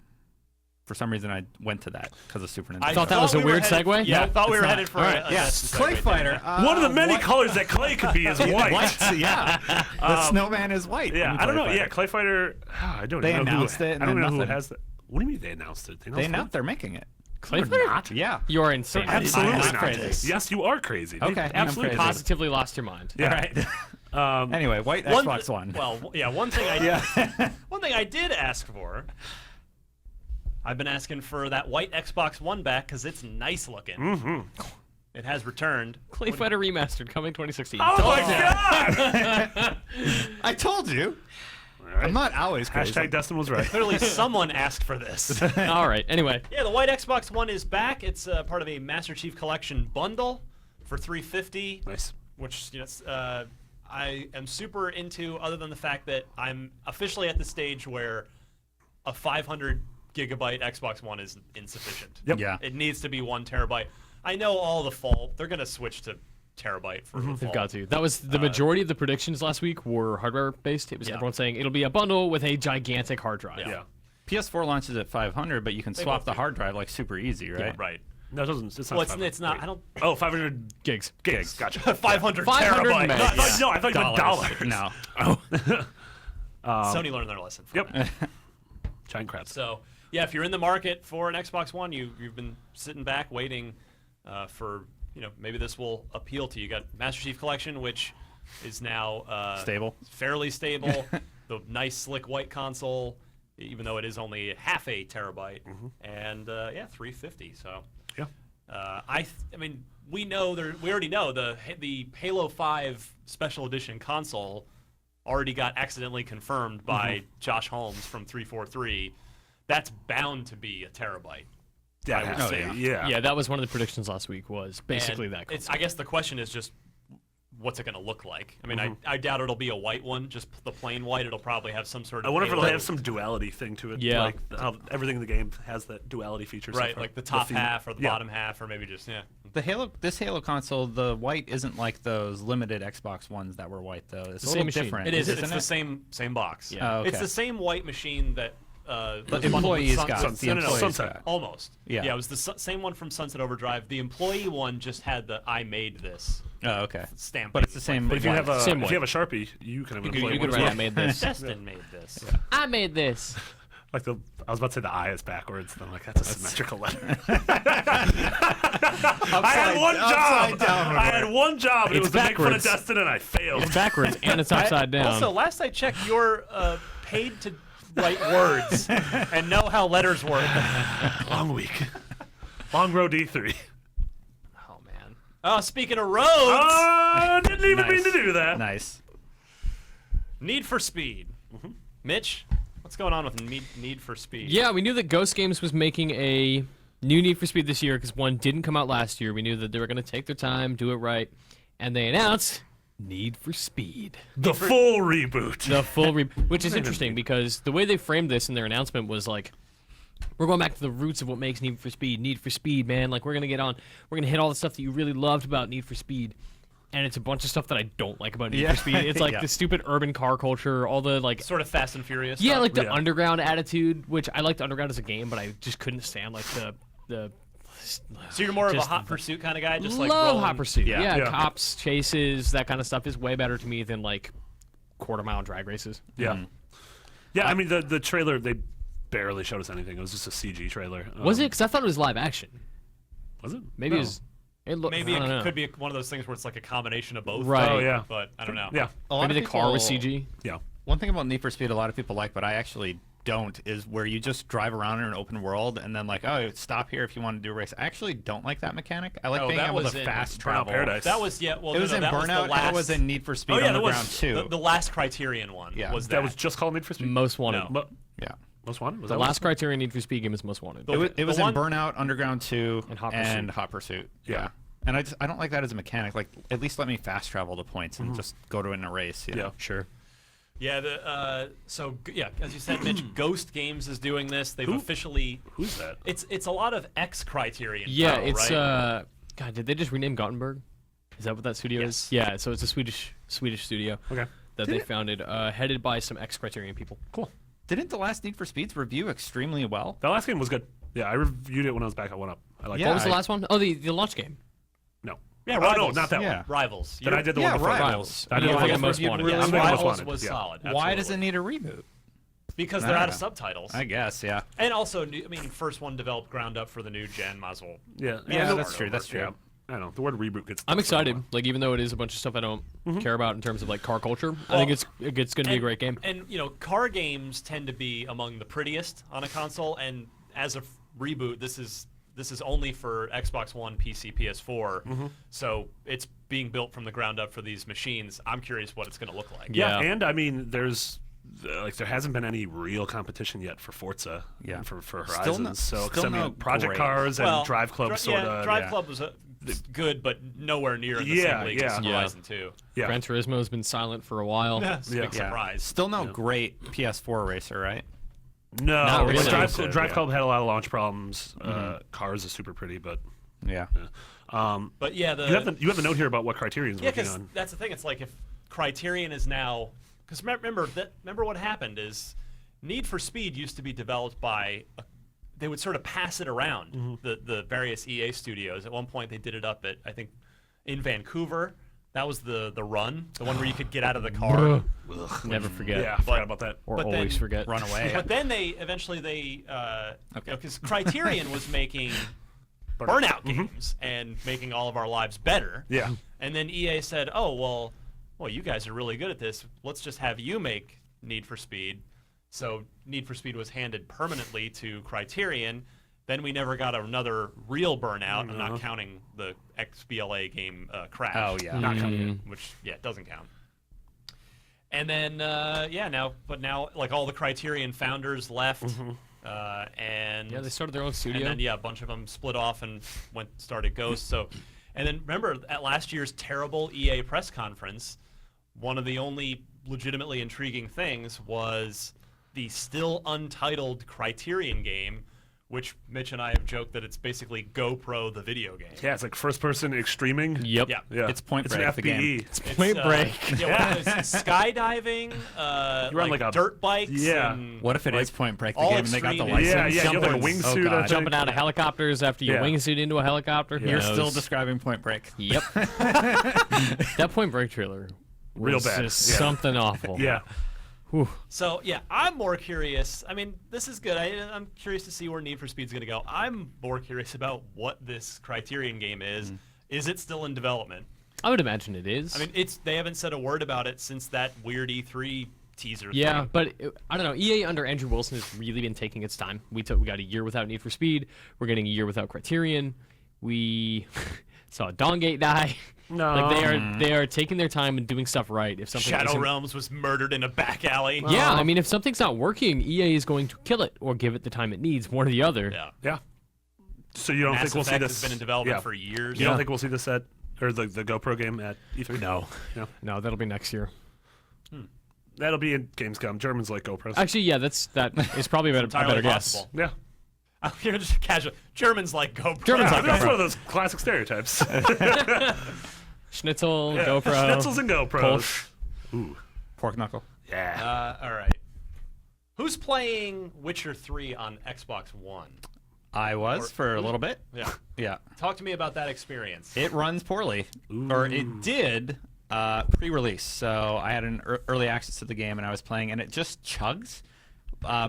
For some reason, I went to that because of Super Nintendo. I thought that was a we were weird headed- segue? Yeah, I thought we it's were not. headed for All a right. Yes, a Clay segue Fighter. there. One of the many white- colors that clay could be is white. White, yeah. The snowman is white. Yeah, in I don't know. Clay Yeah, Fighter. Clay Fighter. I don't They know announced who, it and I don't then know who nothing. has that. What do you mean they announced it? They announced they're making it. Clay They're Fighter? not. Yeah. You are insane. Absolutely I'm not. crazy. Yes, you are crazy. They Okay, I'm absolutely crazy. Positively lost your mind. Yeah. Right. Anyway, white Xbox One. Well, yeah, one thing I did ask for. I've been asking for that white Xbox One back because it's nice looking. Mm-hmm. It has returned. Clay Fighter Remastered coming 2016. Oh my god! I told you. I'm not always crazy. Hashtag Dustin was right. Clearly, someone asked for this. All right. Anyway, Yeah, the white Xbox One is back. It's part of a Master Chief Collection bundle for $350, Nice. which I am super into. Other than the fact that I'm officially at the stage where a 500 gigabyte Xbox One is insufficient. Yep. Yeah. It needs to be 1 terabyte. I know all the fall. They're gonna switch to terabyte for the fall. they've got to. That was the majority of the predictions last week were hardware based. It was everyone saying it'll be a bundle with a gigantic hard drive. Yeah. PS4 launches at 500, but you can swap both the do. hard drive like super easy, right? Right. No, it doesn't. It's not. Well, 500. it's not. Wait. I don't. Oh, 500 Gigs. gigs. Gotcha. 500 500 terabyte. meg. No, I thought you meant dollars. No. Sony learned their lesson. From Yep. it. Giant crabs. So, yeah, if you're in the market for an Xbox One, you've been sitting back waiting for, maybe this will appeal to you. You got Master Chief Collection, which is now Stable. fairly stable. The nice slick white console, even though it is only half a terabyte, and yeah, 350. So Yeah. I mean, we already know the Halo 5 Special Edition console already got accidentally confirmed by Josh Holmes from 343. That's bound to be a terabyte. Yeah. I would it has to say. be. Yeah. Yeah, that was one of the predictions last week. Was basically And that. It's, console. I guess the question is just, what's it going to look like? I mean, I doubt it'll be a white one, just the plain white. It'll probably have some sort of. I wonder if it'll Halo- have some duality thing to it. Yeah. Like how everything in the game has that duality feature. so right, far. like the top theme. half or the Yeah. bottom half, or maybe just This Halo console, the white isn't like those limited Xbox ones that were white though. It's The a same little machine. different. It is. isn't It's the same box. Yeah. Oh, okay. It's the same white machine that. The was bundled with employees Sun- got. with- The no, no, employees Sunset. got. Almost. Yeah. It was the same one from Sunset Overdrive. The employee one just had the "I made this" Oh, okay. stamp. But it's the same. But if you have a Same if way. you have a Sharpie, you can have an You employee could one as write, well. I made this. Destin made this. I made this. Like I was about to say the I is backwards. Then I'm like, that's a symmetrical letter. I had one job. And it It's was to make fun of backwards. Destin, and I failed. It's backwards and it's upside down. Also, last I checked, you're paid to write words and know how letters work. Long week. Long road E3. Oh man. Oh, speaking of roads, Didn't even mean Nice. to do that. Nice. Need for Speed. Mitch, what's going on with Need for Speed? Yeah, we knew that Ghost Games was making a new Need for Speed this year because one didn't come out last year. We knew that they were going to take their time, do it right, and they announced Need for Speed. The full reboot. The full which is interesting because the way they framed this in their announcement was like, we're going back to the roots of what makes Need for Speed, man. Like, we're going to hit all the stuff that you really loved about Need for Speed. And it's a bunch of stuff that I don't like about Need for Speed. It's like Yeah. the stupid urban car culture, all the like Sort of Fast and Furious. yeah, stuff. like the Yeah. underground attitude, which I liked underground as a game, but I just couldn't stand like the So you're more of a just Hot Pursuit kind of guy, just like love rolling. Hot Pursuit. Yeah. Yeah. Cops, chases, that kind of stuff is way better to me than like quarter mile drag races. Yeah. Yeah, I mean, the trailer, they barely showed us anything. It was just a CG trailer. Was it? Because I thought it was live action. Was it? Maybe No. it was. It looked. Maybe I don't it know. could be one of those things where it's like a combination of both. Right. Oh, yeah. But I don't know. Yeah. A lot Maybe of the car was people- CG. Yeah. One thing about Need for Speed a lot of people like, but I actually don't, is where you just drive around in an open world and then like, oh, stop here if you want to do a race. I actually don't like that mechanic. I like Oh, being that able was to in fast Burnout travel. Paradise. That was well. It was in that Burnout. Was the last, and it was in Need for Speed Oh, yeah, that Underground was too. the last Criterion one. Yeah. Was That was just called Need for Speed? Most Wanted. No. Mo- Most Wanted? Was The that last Criterion Need for Speed game is Most Wanted. It was The in one- Burnout, Underground 2, And Hot and Pursuit. Hot Pursuit. Yeah. And I don't like that as a mechanic. Like, at least let me fast travel to points and just go to it in a race. You Yeah. know? Sure. Yeah. As you said, Mitch, Ghost Games is doing this. They've officially. Who's that? It's a lot of ex Criterion. Yeah, title, it's right? God, did they just rename Gothenburg? Is that what that studio Yes. is? Yeah, so it's a Swedish studio Okay. that they founded, headed by some ex-Criterion people. Cool. Didn't the last Need for Speeds review extremely well? That last game was good. Yeah, I reviewed it when I was back at 1UP. I liked Yeah, What was the I- last one? Oh, the launch game. No. Yeah, Oh, no, Rivals. not that Yeah. one. Rivals. Then I did the one before that. Rivals. I did Yeah, the I one think before Most that. Wanted. Yeah, I'm thinking Most Rivals Wanted. was Yeah. solid. Why does absolutely. it need a reboot? Because they're I out don't of know. subtitles. I guess, yeah. And also, first one developed ground up for the new gen. Might as well. Yeah. Yeah, no, that's true. That's true. Yeah. I don't know. The word reboot gets. I'm stuck for a excited. while. Like, even though it is a bunch of stuff I don't care about in terms of like car culture, I Well, think it's going to be a great game. And car games tend to be among the prettiest on a console. And as a reboot, this is only for Xbox One, PC, PS4. So it's being built from the ground up for these machines. I'm curious what it's going to look like. Yeah. And I mean, there hasn't been any real competition yet for Forza. Yeah. And for Still Horizons. no- so 'cause still I mean, no Project great. Cars and Well, Drive Club sort of. Drive yeah. Club was good, but nowhere near in the Yeah, same league yeah. as Yeah. Horizon 2. Yeah. Gran Turismo has been silent for a while. Yeah, it's a Yeah. big surprise. Still no great PS4 racer, right? No, Not really. Drive, So, Drive yeah. Club had a lot of launch problems. Cars is super pretty, but Yeah. But yeah, you have the note here about what Criterion's Yeah, working because on. that's the thing. It's like if Criterion is now, because remember what happened is Need for Speed used to be developed by, they would sort of pass it around the various EA studios. At one point, they did it up at I think in Vancouver. That was the run, the one where you could get out of the car. Never forget. Yeah, I forgot about that. Or But then- always forget. Run away. But then they because Criterion was making Burnout. Burnout games and making all of our lives better. Yeah. And then EA said, "Oh well, well, you guys are really good at this. Let's just have you make Need for Speed. So Need for Speed was handed permanently to Criterion. Then we never got another real Burnout. I'm not counting the XBLA game Crash. Oh, yeah. Not counting. Which, doesn't count. And then, now like all the Criterion founders left. And Yeah, they started their own studio. And then, a bunch of them split off and started Ghost. So, and then remember at last year's terrible EA press conference, one of the only legitimately intriguing things was the still untitled Criterion game, which Mitch and I have joked that it's basically GoPro the video game. Yeah, it's like first-person extreming. Yep. Yeah. It's Point It's Break, an the FBE. game. It's Point Break. What is it? Skydiving, You're on like like a- dirt bikes. Yeah. And What if it is Point Break, the all game, and they got the extreme- license? Yeah, you have like a Jumping- wingsuit. God. I think. Jumping out of helicopters after you Yeah. wingsuit into a helicopter. Who You're knows? still describing Point Break. Yep. That Point Break trailer Real was bad. just Yeah. something awful. Yeah. Whew. So I'm more curious. I mean, this is good. I'm curious to see where Need for Speed's going to go. I'm more curious about what this Criterion game is. Is it still in development? I would imagine it is. I mean, they haven't said a word about it since that weird E3 teaser. yeah, thing. but I don't know. EA under Andrew Wilson has really been taking its time. We got a year without Need for Speed. We're getting a year without Criterion. We saw Dawngate die. No. Like they are taking their time and doing stuff right. If something Shadow isn't- Realms was murdered in a back alley. Yeah, I mean, if something's not working, EA is going to kill it or give it the time it needs, one or the other. Yeah. Yeah. So you don't Mass think we'll see Effect this? has been in development yeah. for years. You don't think we'll see this at or the GoPro game at E3? No. No. No, that'll be next year. That'll be in Gamescom. Germans like GoPros. Actually, yeah, that is probably a better entirely guess. possible. yeah. You're just casual. Germans like GoPro. Germans Yeah, like that's GoPro. one of those classic stereotypes. Schnitzel, Yeah. GoPro. Schnitzels and GoPros. Kolsch. Ooh. Pork Knuckle. Yeah. All right. Who's playing Witcher 3 on Xbox One? I was for a little bit. Yeah. Yeah. Talk to me about that experience. It runs poorly, or it did pre-release. So I had an early access to the game, and I was playing, and it just chugs.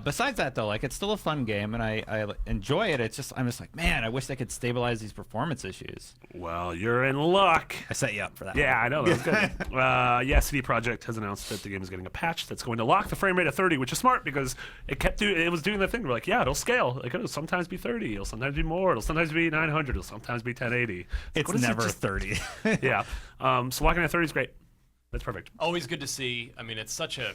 Besides that, though, like it's still a fun game, and I enjoy it. I'm just like, man, I wish they could stabilize these performance issues. Well, you're in luck. I set you up for that. Yeah, I know. That was good. CD Projekt has announced that the game is getting a patch that's going to lock the frame rate at 30, which is smart because it was doing the thing. We're like, yeah, it'll scale. Like, it'll sometimes be 30. It'll sometimes be more. It'll sometimes be 900. It'll sometimes be 1080. It's What is it never just- 30. Yeah. So locking at 30 is great. That's perfect. Always good to see. I mean, it's such a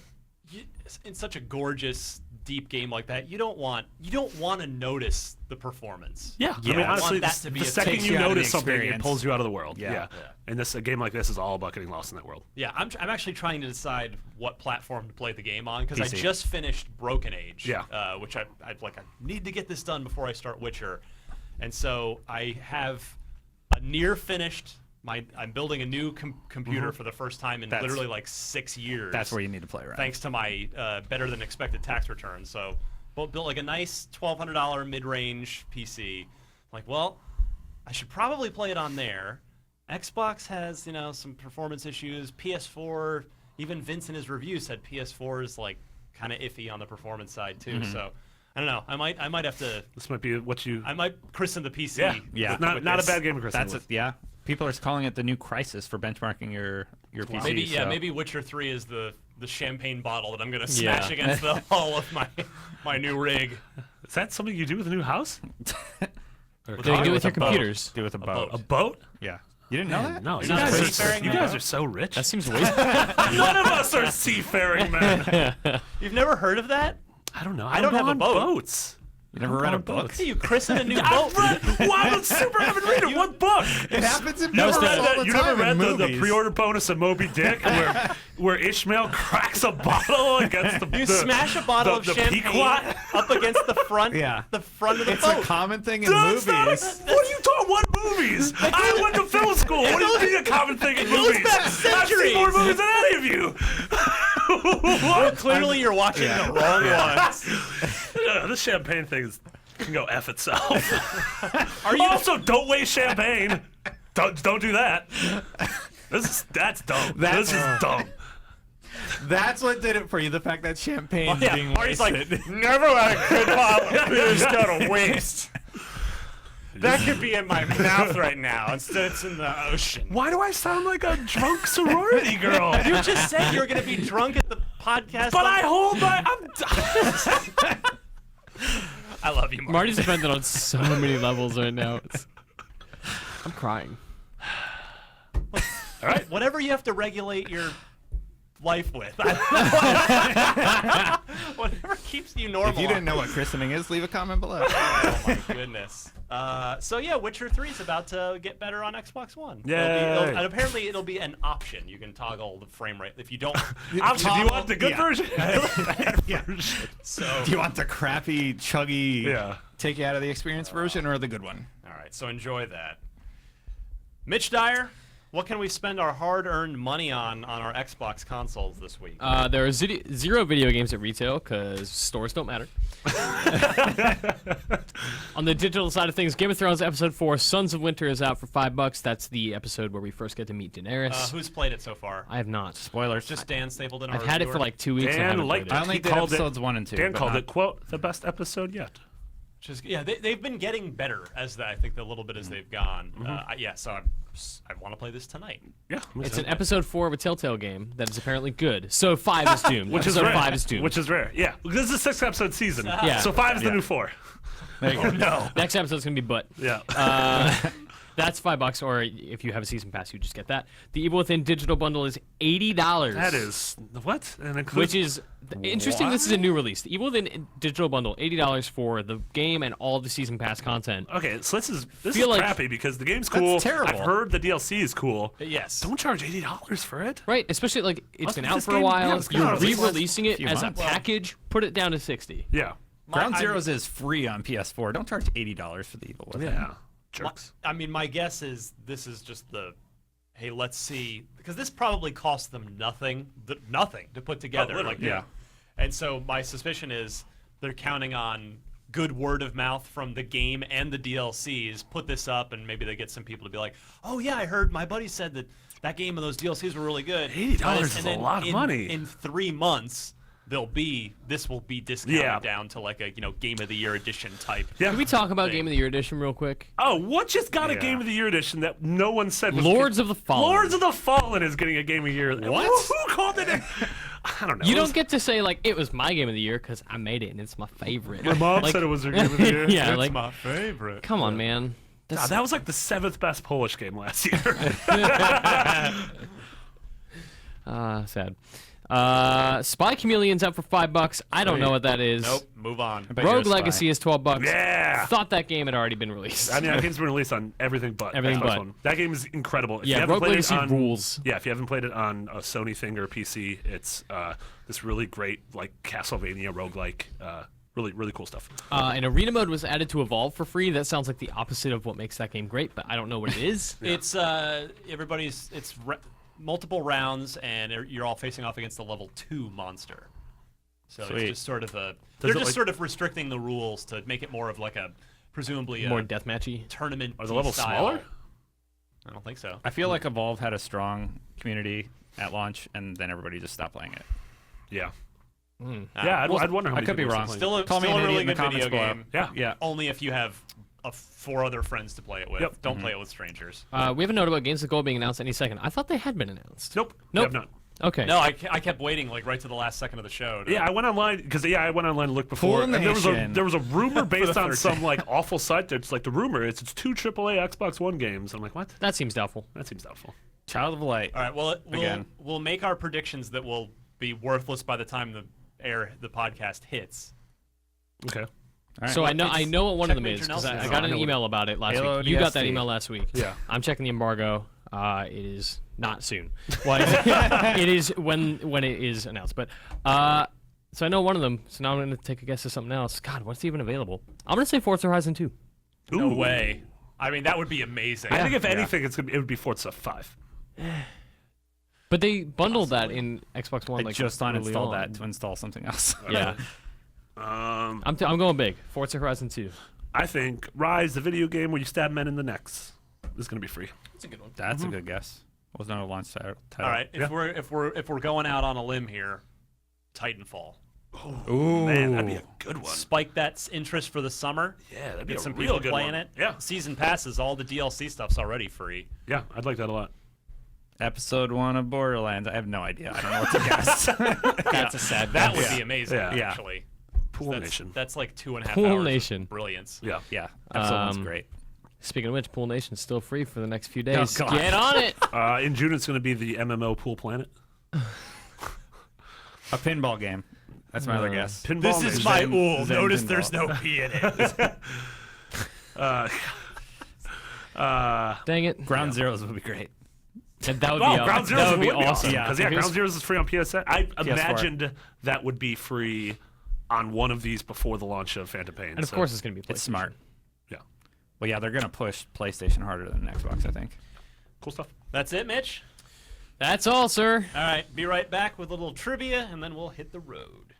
gorgeous, deep game like that. You don't want to notice the performance. Yeah. Yeah. I mean, I want honestly, that to be the a second takes you you out of the notice something, it experience. pulls you out of the world. Yeah. Yeah. And a game like this is all about getting lost in that world. Yeah, I'm actually trying to decide what platform to play the game on because I PC. just finished Broken Age. Yeah. Which I need to get this done before I start Witcher, and so I have a near finished. I'm building a new computer for the first time in That's- literally like 6 years. That's where you need to play, right? Thanks to my better than expected tax return. So built like a nice $1,200 mid-range PC. Like, well, I should probably play it on there. Xbox has, some performance issues. PS4, even Vince in his review said PS4 is like kind of iffy on the performance side too. So I don't know. I might have to. This might be what you. I might christen the PC. Yeah. Yeah. Not a this. bad game, Chris. That's it. Yeah. People are calling it the new Crisis for benchmarking your PC. Maybe so. maybe Witcher 3 is the champagne bottle that I'm gonna Yeah. smash against the hull of my new rig. Is that something you do with a new house? What do you do with your a boat. computers? Do with a boat. A boat? Yeah. You didn't know that? No, You're not a seafaring you man? guys are so rich. That seems way. None of us are seafaring men. You've never heard of that? I don't know. I don't go have a on boat. boats. You never read a book? Hey, you christen a new boat. Well, I'm a super avid reader. What book? It happens in You never movies read, all that, the you time never read in the movies. pre-order bonus of Moby Dick where Ishmael cracks a bottle against the You smash a bottle of the champagne Pequot? up against the front, Yeah. the front of the It's boat. a common thing in That's not movies. what are you talking? What movies? I went to film school. What do you mean a common thing in goes movies? back I've seen centuries. more movies than any of you. Well, clearly, you're watching the wrong ones. This champagne thing can go F itself. Are you? Also, don't waste champagne. Don't do that. That's dumb. This is dumb. That's what did it for you, the fact that champagne's being Marty's like, wasted. never had a good bottle of beer. Just gotta waste. That could be in my mouth right now. Instead, it's in the ocean. Why do I sound like a drunk sorority girl? You just said you were going to be drunk at the podcast. But I hold my. I love you, Marty. Marty's offended on so many levels right now. I'm crying. All right. Whatever you have to regulate your life with. Whatever keeps you normal. If you didn't know what christening is, leave a comment below. Oh my goodness. So yeah, Witcher 3 is about to get better on Xbox One. Yay. And apparently it'll be an option. You can toggle the frame rate if you don't. Option. Do you want the good version? Yeah. So Do you want the crappy, chuggy, Yeah. take you out of the experience version, or the good one? all right. So enjoy that. Mitch Dyer, what can we spend our hard-earned money on our Xbox consoles this week? There are zero video games at retail because stores don't matter. On the digital side of things, Game of Thrones Episode 4, Sons of Winter is out for $5. That's the episode where we first get to meet Daenerys. Who's played it so far? I have not. Spoilers. Just Dan stapled in. I've had it for like 2 weeks. and I Dan haven't liked played I it. only He did called it- episodes 1 and 2. Dan but called not- it, quote, the best episode yet. Just yeah, they've been getting better as I think the little bit as they've gone. So I want to play this tonight. Yeah. It's an episode 4 of a Telltale game that is apparently good. So 5 is doomed. Which is episode rare. 5 is doomed. Which is rare. Yeah. This is a 6-episode season. Yeah. So 5 is the new 4. There you go. No. Next episode's gonna be butt. Yeah. That's $5, or if you have a season pass, you just get that. The Evil Within digital bundle is $80. That is what? And includes, Which is interesting. This is a new release. The Evil Within digital bundle, $80 for the game and all the season pass content. okay. So this is Feel like- crappy because the game's cool. terrible. I've heard the DLC is cool. Yes. Don't charge $80 for it. Right, especially like it's Must been be out this for a game- while. yeah, it's been You're out at least re-releasing it few as a months. package. Put it down to 60. Yeah. Ground I- Zeroes is free on PS4. Don't charge $80 for the Evil Within. Yeah. Jerks. I mean, my guess is this is just the, hey, let's see, because this probably cost them nothing to put together. literally, yeah. And so my suspicion is they're counting on good word of mouth from the game and the DLCs. Put this up, and maybe they get some people to be like, oh yeah, I heard my buddy said that game and those DLCs were really good. $80 is And a then lot of money. In 3 months. This will be discounted Yeah. down to like a Game of the Year edition type. Yeah. Can we talk about Thing. Game of the Year edition real quick? Oh, what just got a Yeah. Game of the Year edition that no one said was Lords of the Fallen. Lords of the Fallen is getting a Game of the Year. What? Who called it? I don't know. You It don't was- get to say like it was my game of the year because I made it and it's my favorite. My mom Like- said it was her Game of the Year. Yeah, like my favorite. come on, man. God, that was like the 7th best Polish game last year. Sad. Spy Chameleon's out for $5. I don't know what that is. Nope. Move on. bet you're a Rogue spy. Legacy is $12. Yeah. Thought that game had already been released. I mean, that game's been released on everything but Everything Xbox but. One. That game is incredible. If Yeah, you haven't Rogue played Legacy it on, rules. Yeah, if you haven't played it on a Sony thing or a PC, it's this really great like Castlevania roguelike. Really, really cool stuff. And Arena Mode was added to Evolve for free. That sounds like the opposite of what makes that game great, but I don't know what it is. It's multiple rounds, and you're all facing off against the level 2 monster. So Sweet. it's just sort of Does they're it, just like- sort of restricting the rules to make it more of like a presumably More a deathmatchy. tournament. Are the levels style. smaller? I don't think so. I feel like Evolve had a strong community at launch, and then everybody just stopped playing it. Yeah. Ah, Yeah, well, I'd wonder how I many could be people are wrong. playing. Still a, Call me still an a really idiot in good the video comments game. below. Yeah. Yeah. Only if you have 4 other friends to play it with. Yep. Don't play it with strangers. We have a note about Games of Gold being announced any second. I thought they had been announced. Nope. Nope. Have not. Okay. No, I kept waiting like right to the last second of the show. Yeah, I went online because I went online and looked before, Full and there nation. was a rumor based on third some like awful site that's like the rumor is it's 2 AAA Xbox One games. I'm like, what? That seems doubtful. That seems doubtful. Child of Light. All right. Well, Again. we'll make our predictions that will be worthless by the time the podcast hits. Okay. All right. So I know what one of them Check is Major because I Nelson. got I an know email about it last Halo week. You got that ODST. email last week. Yeah. I'm checking the embargo. It is not soon. Well, it is when it is announced. But so I know one of them. So now I'm going to take a guess at something else. God, what's even available? I'm going to say Forza Horizon 2. No Ooh. way. I mean, that would be amazing. I think if anything, it would be Forza 5. But they bundled that in Xbox One. I like just early uninstalled on. that to install something else. Yeah. I'm going big. Forza Horizon 2. I think Rise, the video game where you stab men in the necks, is going to be free. That's a good one. That's a good guess. Was not a launch title. All right. Yeah. If we're going out on a limb here, Titanfall. Ooh, man, that'd be a good one. Spike that interest for the summer. Yeah, that'd be Get a some real people good playing one. it. Yeah. Season passes, all the DLC stuff's already free. Yeah, I'd like that a lot. Episode 1 of Borderlands. I have no idea. I don't know what to guess. That's a sad. That would guess. be amazing, Yeah. actually. Pool That's, Nation. that's like 2.5 Pool hours Nation. of brilliance. Yeah. Yeah, episode 1's great. Speaking of which, Pool Nation's still free for the next few days. God. Get on it. In June, it's going to be the MMO Pool Planet. A pinball game. That's my other guess. Pinball This is Nation. my Zen- ool. Zen Notice pinball. there's no P in it. Dang it. Ground Zeroes would be great. And that would be, Oh, Ground Zeroes that would be would awesome. Yeah. Because Ground Zeroes is free on PSN. I PS4. imagined that would be free on one of these before the launch of Phantom Pain. And of course, it's going to be It's smart. Yeah. Well, yeah, they're going to push PlayStation harder than Xbox, I think. Cool stuff. That's it, Mitch? That's all, sir. All right, be right back with a little trivia, and then we'll hit the road.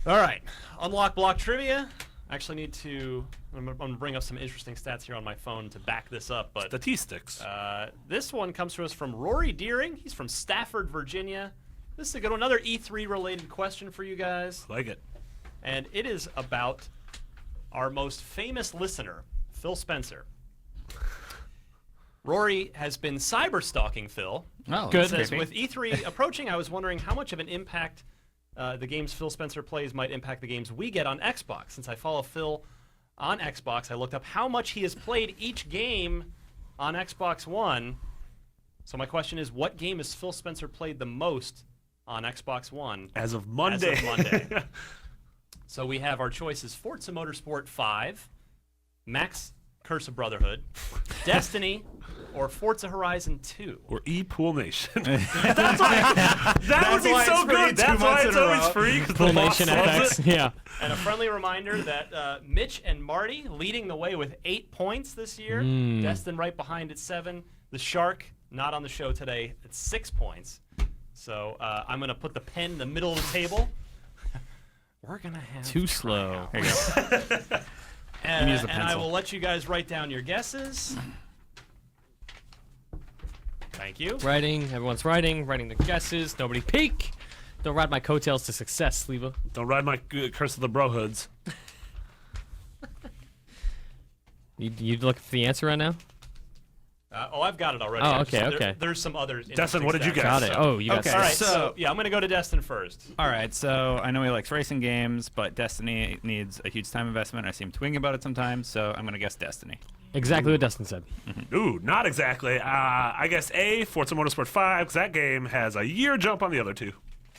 All right, unlock block trivia. I actually need to. I'm gonna bring up some interesting stats here on my phone to back this up. But The T-Sticks. this one comes to us from Rory Deering. He's from Stafford, Virginia. This is a good one. Another E3 related question for you guys, like it. and it is about our most famous listener, Phil Spencer. Rory has been cyber stalking Phil. Oh, Good. Says, creepy. with E3 approaching, I was wondering how much of an impact the games Phil Spencer plays might impact the games we get on Xbox. Since I follow Phil on Xbox, I looked up how much he has played each game on Xbox One. So my question is, what game has Phil Spencer played the most on Xbox One As of Monday. as of Monday? So we have our choices: Forza Motorsport 5, Max Curse of Brotherhood, Destiny, or Forza Horizon 2. Or E-Pool Nation. that would be why so it's free good. 2 That's why months it's in a always row. free. 'Cause Pool the boss Nation loves FX. it. Yeah. And a friendly reminder that Mitch and Marty leading the way with 8 points this year. Destin right behind at 7. The Shark not on the show today at 6 points. So I'm going to put the pen in the middle of the table. We're going to have Too slow. There you go. And, use the and I pencil. will let you guys write down your guesses. Thank you. Writing. Everyone's writing the guesses. Nobody peek. Don't ride my coattails to success, Sleva. Don't ride my Curse of the Brohoods. You looking for the answer right now? I've got it already. Oh, I okay, okay. There's some others. Destin, what did you guess? Got it. Oh, you got Okay. All right, six. so yeah, I'm going to go to Destin first. All right, so I know he likes racing games, but Destiny needs a huge time investment. I see him twinging about it sometimes, so I'm going to guess Destiny. Exactly what Dustin said. Ooh, not exactly. I guess A, Forza Motorsport 5, because that game has a year jump on the other two.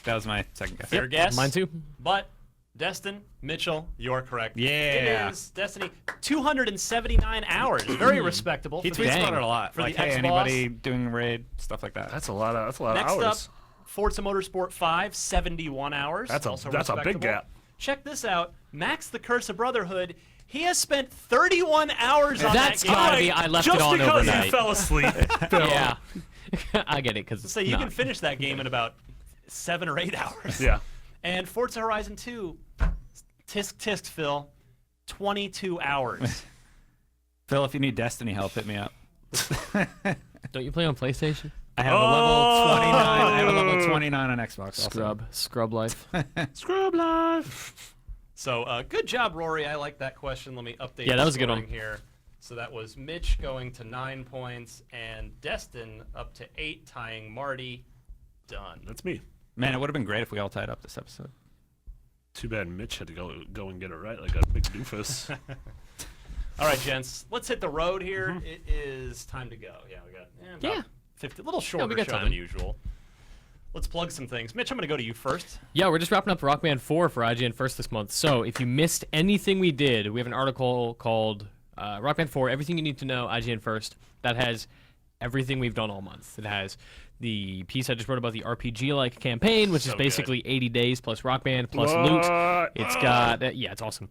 That was my second guess. Fair guess. Mine too. But Destin, Mitchell, you're correct. Yeah. It is Destiny 279 hours. Very respectable. He for the- tweets Dang. about it a lot. For like, the hey, X-Boss. anybody doing a raid, stuff like that. That's a lot of Next hours. up, Forza Motorsport 5, 71 hours. That's a also big respectable. gap. Check this out. Max the Curse of Brotherhood. He has spent 31 hours on That's that game. gotta be. I left Just it on because overnight. you fell asleep. Phil. Yeah. I get it because So you can finish that game in about 7 or 8 hours. Yeah. And Forza Horizon 2, tisk, Phil, 22 hours. Phil, if you need Destiny help, hit me up. Don't you play on PlayStation? I have a level 29. I have a level 29 on Xbox. also. Scrub life. Scrub life. So good job, Rory. I like that question. Let me update Yeah, that the was a good scoring one. here. So that was Mitch going to 9 points and Destin up to 8, tying Marty. Done. That's me. Man, it would have been great if we all tied up this episode. Too bad Mitch had to go and get it right like a big doofus. All right, gents. Let's hit the road here. It is time to go. Yeah, we got about Yeah. 50, a little shorter we got show time. than usual. Let's plug some things. Mitch, I'm going to go to you first. Yeah, we're just wrapping up Rock Band 4 for IGN First this month. So if you missed anything we did, we have an article called Rock Band 4, Everything You Need to Know, IGN First, that has everything we've done all month. It has the piece I just wrote about the RPG-like campaign, which is So basically 80 days plus Rock Band plus loot. What? It's got, yeah, it's awesome.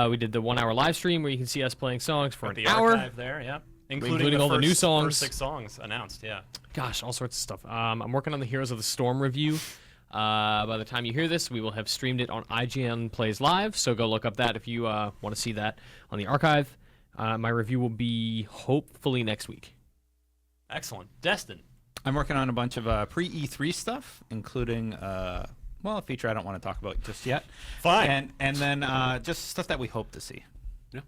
We did the 1-hour live stream where you can see us playing songs for The an hour. archive there, yeah. Including all the new songs. First 6 songs announced, yeah. Gosh, all sorts of stuff. I'm working on the Heroes of the Storm review. By the time you hear this, we will have streamed it on IGN Plays Live, so go look up that if you want to see that on the archive. My review will be hopefully next week. Excellent. Destin. I'm working on a bunch of pre-E3 stuff, including a feature I don't want to talk about just yet. Fine. And then just stuff that we hope to see. Yeah.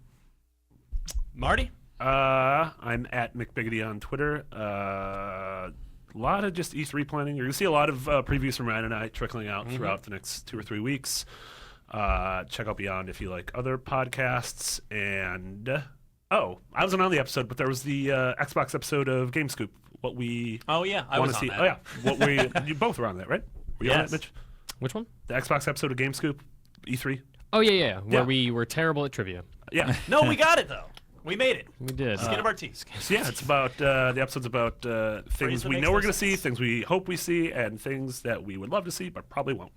Marty? I'm at McBiggity on Twitter. A lot of just E3 planning. You're going to see a lot of previews from Ryan and I trickling out throughout the next 2 or 3 weeks. Check out Beyond if you like other podcasts. And, I wasn't on the episode, but there was the Xbox episode of Game Scoop. What we I want was to see. on that. Oh, yeah. What we you both were on that, right? Were you on Yes. that, Mitch? Which one? The Xbox episode of Game Scoop, E3. Oh yeah. Where Yeah. we were terrible at trivia. Yeah. No, we got it, though. We made it. We did. Skin of our teeth. So yeah, it's about the episode's about things that we makes know no we're going to see, sense. things we hope we see, and things that we would love to see but probably won't.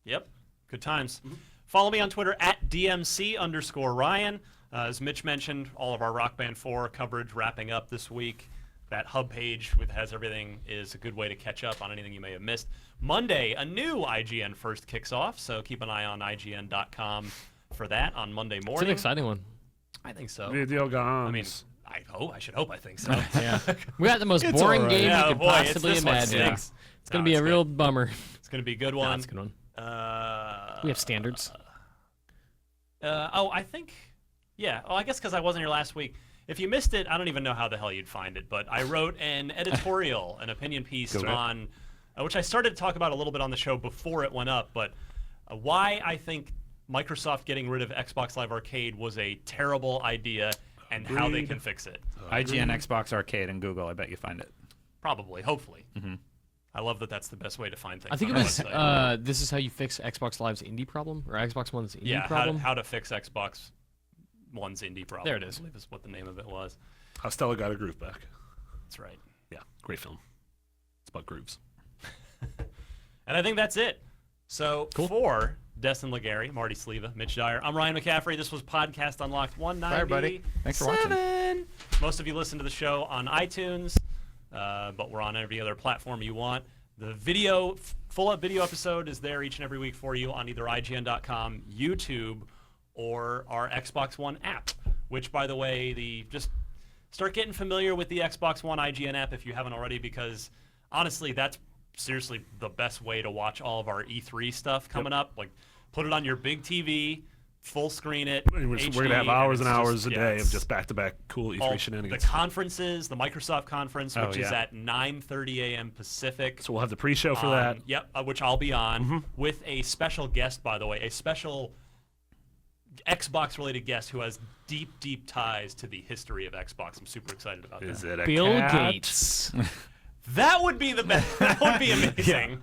Yep. Good times. Follow me on Twitter at DMC_Ryan. As Mitch mentioned, all of our Rock Band 4 coverage wrapping up this week. That hub page with has everything is a good way to catch up on anything you may have missed. Monday, a new IGN first kicks off, so keep an eye on IGN.com for that on Monday It's morning. an exciting one. I think so. Video games. I mean, I should hope I think so. Yeah. We got the most It's boring all right. game Yeah, you could boy, it's possibly this one imagine. stinks. It's gonna No, be it's a good. real bummer. It's going to be a good No, one. it's a good one. Uh, We have standards. I think, yeah. Oh, I guess because I wasn't here last week. If you missed it, I don't even know how the hell you'd find it. But I wrote an editorial, an opinion piece on, which I started to talk about a little bit on the show before it went up. But why I think Microsoft getting rid of Xbox Live Arcade was a terrible idea and how they can fix it. IGN, Xbox Arcade, and Google. I bet you find it. Probably, hopefully. I love that that's the best way to find things. I think it on a was. website. This is how you fix Xbox Live's indie problem or Xbox One's indie yeah, problem. how to fix Xbox One's indie problem. There it is. I believe is what the name of it was. How Stella Got Her Groove Back. That's right. Yeah, great film. It's about grooves. And I think that's it. So for Destin Legary, Marty Sleva, Mitch Dyer, I'm Ryan McCaffrey. This was Podcast Unlocked 190. Bye, everybody. Thanks for watching. Most of you listen to the show on iTunes, but we're on every other platform you want. The video, full-up video episode is there each and every week for you on either IGN.com, YouTube, or our Xbox One app, which, by the way, just start getting familiar with the Xbox One IGN app if you haven't already, because honestly, that's seriously the best way to watch all of our E3 stuff coming up. Like, put it on your big TV, full screen it. We're going HD, to have hours and it's hours just- a yeah, day of it's just back-to-back cool E3 all shenanigans. the conferences, the Microsoft conference, Oh, which is yeah. at 9:30 a.m. Pacific. So we'll have the pre-show for that. Yep, which I'll be on with a special guest, by the way, a special Xbox-related guest who has deep, deep ties to the history of Xbox. I'm super excited about Is that. it a Bill cat? Gates. That would be the best. That would be amazing.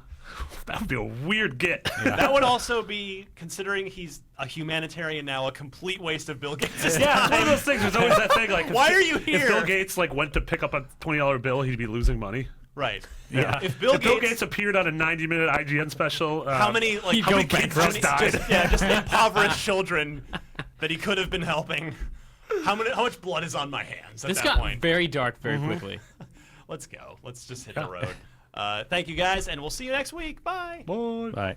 That would be a weird get. That would also be, considering he's a humanitarian now, a complete waste of Bill Gates' Yeah, it's one of time. those things. There's always that thing. Like, Why are you If here? Bill Gates went to pick up a $20 bill, he'd be losing money. Right. Yeah. If Bill Gates Gates appeared on a 90-minute IGN special, how many like He'd how go many kids bankrupt. Just died. just impoverished children that he could have been helping. How much blood is on my hands at This that got point? very dark very quickly. Let's go. Let's just hit the road. Thank you guys, and we'll see you next week. Bye. Boy. Bye.